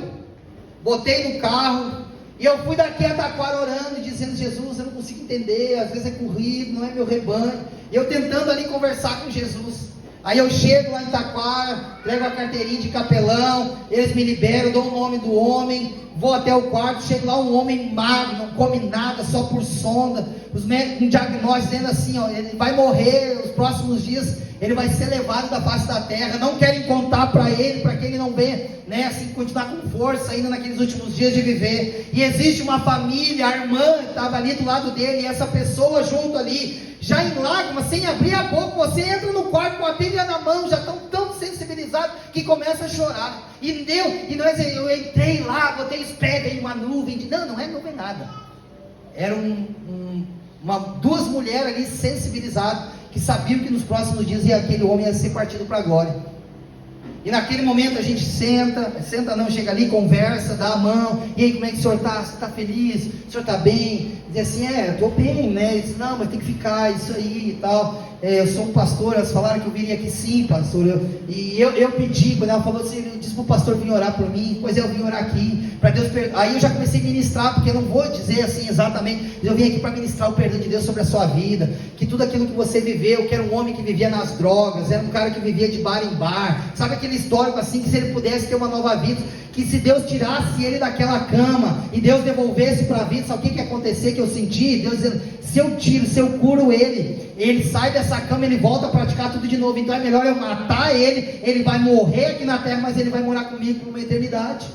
botei no carro, e eu fui daqui a Taquara orando, dizendo, Jesus, eu não consigo entender, às vezes é corrido, não é meu rebanho, e eu tentando ali conversar com Jesus. Aí eu chego lá em Taquara, pego a carteirinha de capelão, eles me liberam, dou o nome do homem, vou até o quarto, chego lá, um homem magro, não come nada, só por sonda, os médicos com diagnóstico dizendo assim, ele vai morrer, os próximos dias, ele vai ser levado da face da terra, não querem contar para ele, para que ele não venha, assim, continuar com força, ainda naqueles últimos dias de viver. E existe uma família, a irmã estava ali do lado dele, e essa pessoa junto ali, já em lágrimas, sem abrir a boca, você entra no quarto com a Bíblia na mão, já estão tão sensibilizados, que começa a chorar, eu entrei lá, botei os pés, veio uma nuvem, não é nuvem nada, eram duas mulheres ali sensibilizadas, que sabiam que nos próximos dias aquele homem ia ser partido para a glória. E naquele momento a gente chega ali, conversa, dá a mão, e aí como é que o senhor está? Você está feliz? O senhor está bem? Diz assim, estou bem, né? Diz, não, mas tem que ficar, isso aí e tal. eu sou um pastor, elas falaram que eu viria aqui sim, pastor, eu pedi, quando ela falou assim, eu disse para o pastor vir orar por mim, pois eu vim orar aqui, para Deus, aí eu já comecei a ministrar, porque eu não vou dizer assim exatamente, eu vim aqui para ministrar o perdão de Deus sobre a sua vida, que tudo aquilo que você viveu, que era um homem que vivia nas drogas, era um cara que vivia de bar em bar, sabe aquele histórico assim, que se ele pudesse ter uma nova vida, que se Deus tirasse ele daquela cama, e Deus devolvesse para a vida, sabe o que ia acontecer, que eu senti, Deus dizendo, se eu tiro, se eu curo ele sai dessa cama, ele volta a praticar tudo de novo, então é melhor eu matar ele vai morrer aqui na terra, mas ele vai morar comigo por uma eternidade.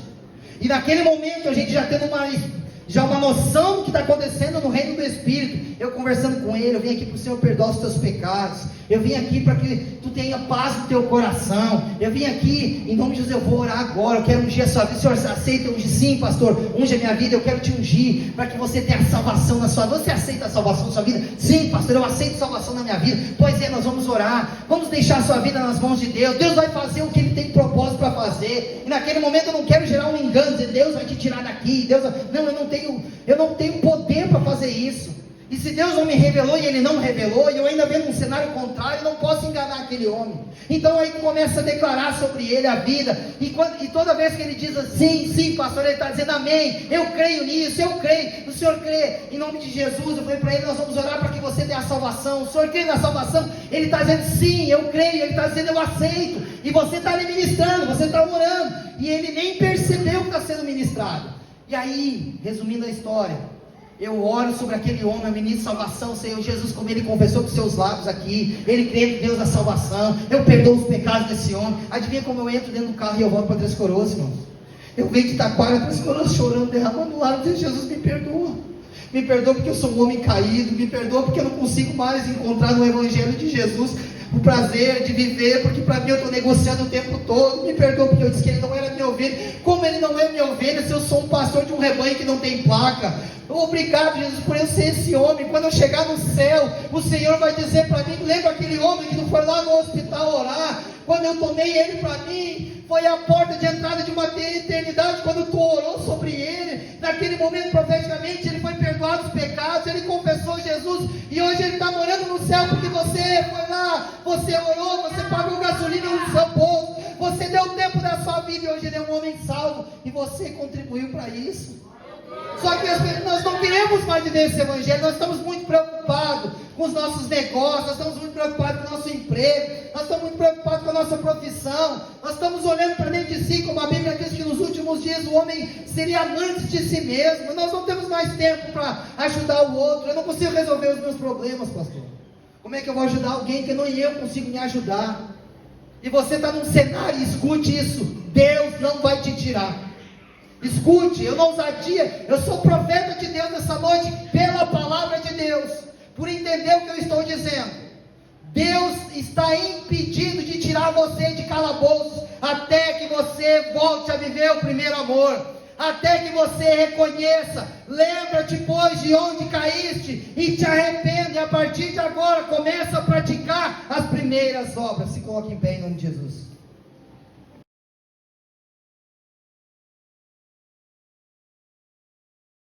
E naquele momento a gente já tendo uma noção do que está acontecendo no reino do Espírito, eu conversando com ele, eu vim aqui para o Senhor perdoar os teus pecados, eu vim aqui para que tu tenha paz no teu coração, eu vim aqui, em nome de Jesus, eu vou orar agora, eu quero ungir a sua vida. O Senhor aceita ungir? Sim, pastor, unge a minha vida, eu quero te ungir, para que você tenha salvação na sua vida. Você aceita a salvação na sua vida? Sim, pastor, eu aceito salvação na minha vida. Pois é, nós vamos orar, vamos deixar a sua vida nas mãos de Deus. Deus vai fazer o que Ele tem propósito para fazer, e naquele momento eu não quero gerar um engano, dizer, Deus vai te tirar daqui, não, eu não tenho poder para fazer isso. E se Deus não me revelou e Ele não revelou, e eu ainda vendo um cenário contrário, eu não posso enganar aquele homem. Então aí começa a declarar sobre ele a vida, e toda vez que ele diz assim, sim pastor, ele está dizendo amém, eu creio nisso, eu creio, o Senhor crê, em nome de Jesus. Eu falei para ele, nós vamos orar para que você tenha a salvação. O Senhor crê na salvação? Ele está dizendo sim, eu creio. Ele está dizendo eu aceito, e você está ali ministrando, você está orando, e ele nem percebeu que está sendo ministrado. E aí, resumindo a história, eu oro sobre aquele homem, eu ministro salvação, Senhor Jesus, como ele confessou com seus lábios aqui, ele crê em Deus da salvação, eu perdoo os pecados desse homem. Adivinha como eu entro dentro do carro e eu volto para Três Coroas, irmãos? Eu venho de Taquara, Três Coroas, chorando, derramando lágrimas, dizendo, Jesus, me perdoa porque eu sou um homem caído, me perdoa porque eu não consigo mais encontrar no Evangelho de Jesus o prazer de viver, porque para mim eu estou negociando o tempo todo. Me perdoa porque eu disse que ele não era minha ovelha. Como ele não é minha ovelha, se eu sou um pastor de um rebanho que não tem placa? Obrigado, Jesus, por eu ser esse homem. Quando eu chegar no céu, o Senhor vai dizer para mim, lembra aquele homem que não foi lá no hospital orar? Quando eu tomei ele para mim, foi a porta de entrada de uma eternidade. Quando tu orou sobre ele, naquele momento profeticamente ele foi perdoado os pecados, ele confessou Jesus, e hoje ele está morando no céu, porque você foi lá, você orou, você pagou gasolina no seu bolso, você deu tempo da sua vida, e hoje ele é um homem salvo, e você contribuiu para isso. Só que nós não queremos mais viver esse evangelho, nós estamos muito preocupados com os nossos negócios, nós estamos muito preocupados com o nosso emprego, nós estamos muito preocupados com a nossa profissão, nós estamos olhando para dentro de si, como a Bíblia diz que nos últimos dias o homem seria amante de si mesmo. Nós não temos mais tempo para ajudar o outro. Eu não consigo resolver os meus problemas, pastor. Como é que eu vou ajudar alguém que nem eu consigo me ajudar? E você está num cenário, escute isso, Deus não vai te tirar. Escute, eu não ousadia, eu sou profeta de Deus nessa noite, pela palavra de Deus, por entender o que eu estou dizendo. Deus está impedido de tirar você de calabouços, até que você volte a viver o primeiro amor, até que você reconheça, lembra-te pois de onde caíste, e te arrependa, e a partir de agora, começa a praticar as primeiras obras. Se coloque em pé em nome de Jesus.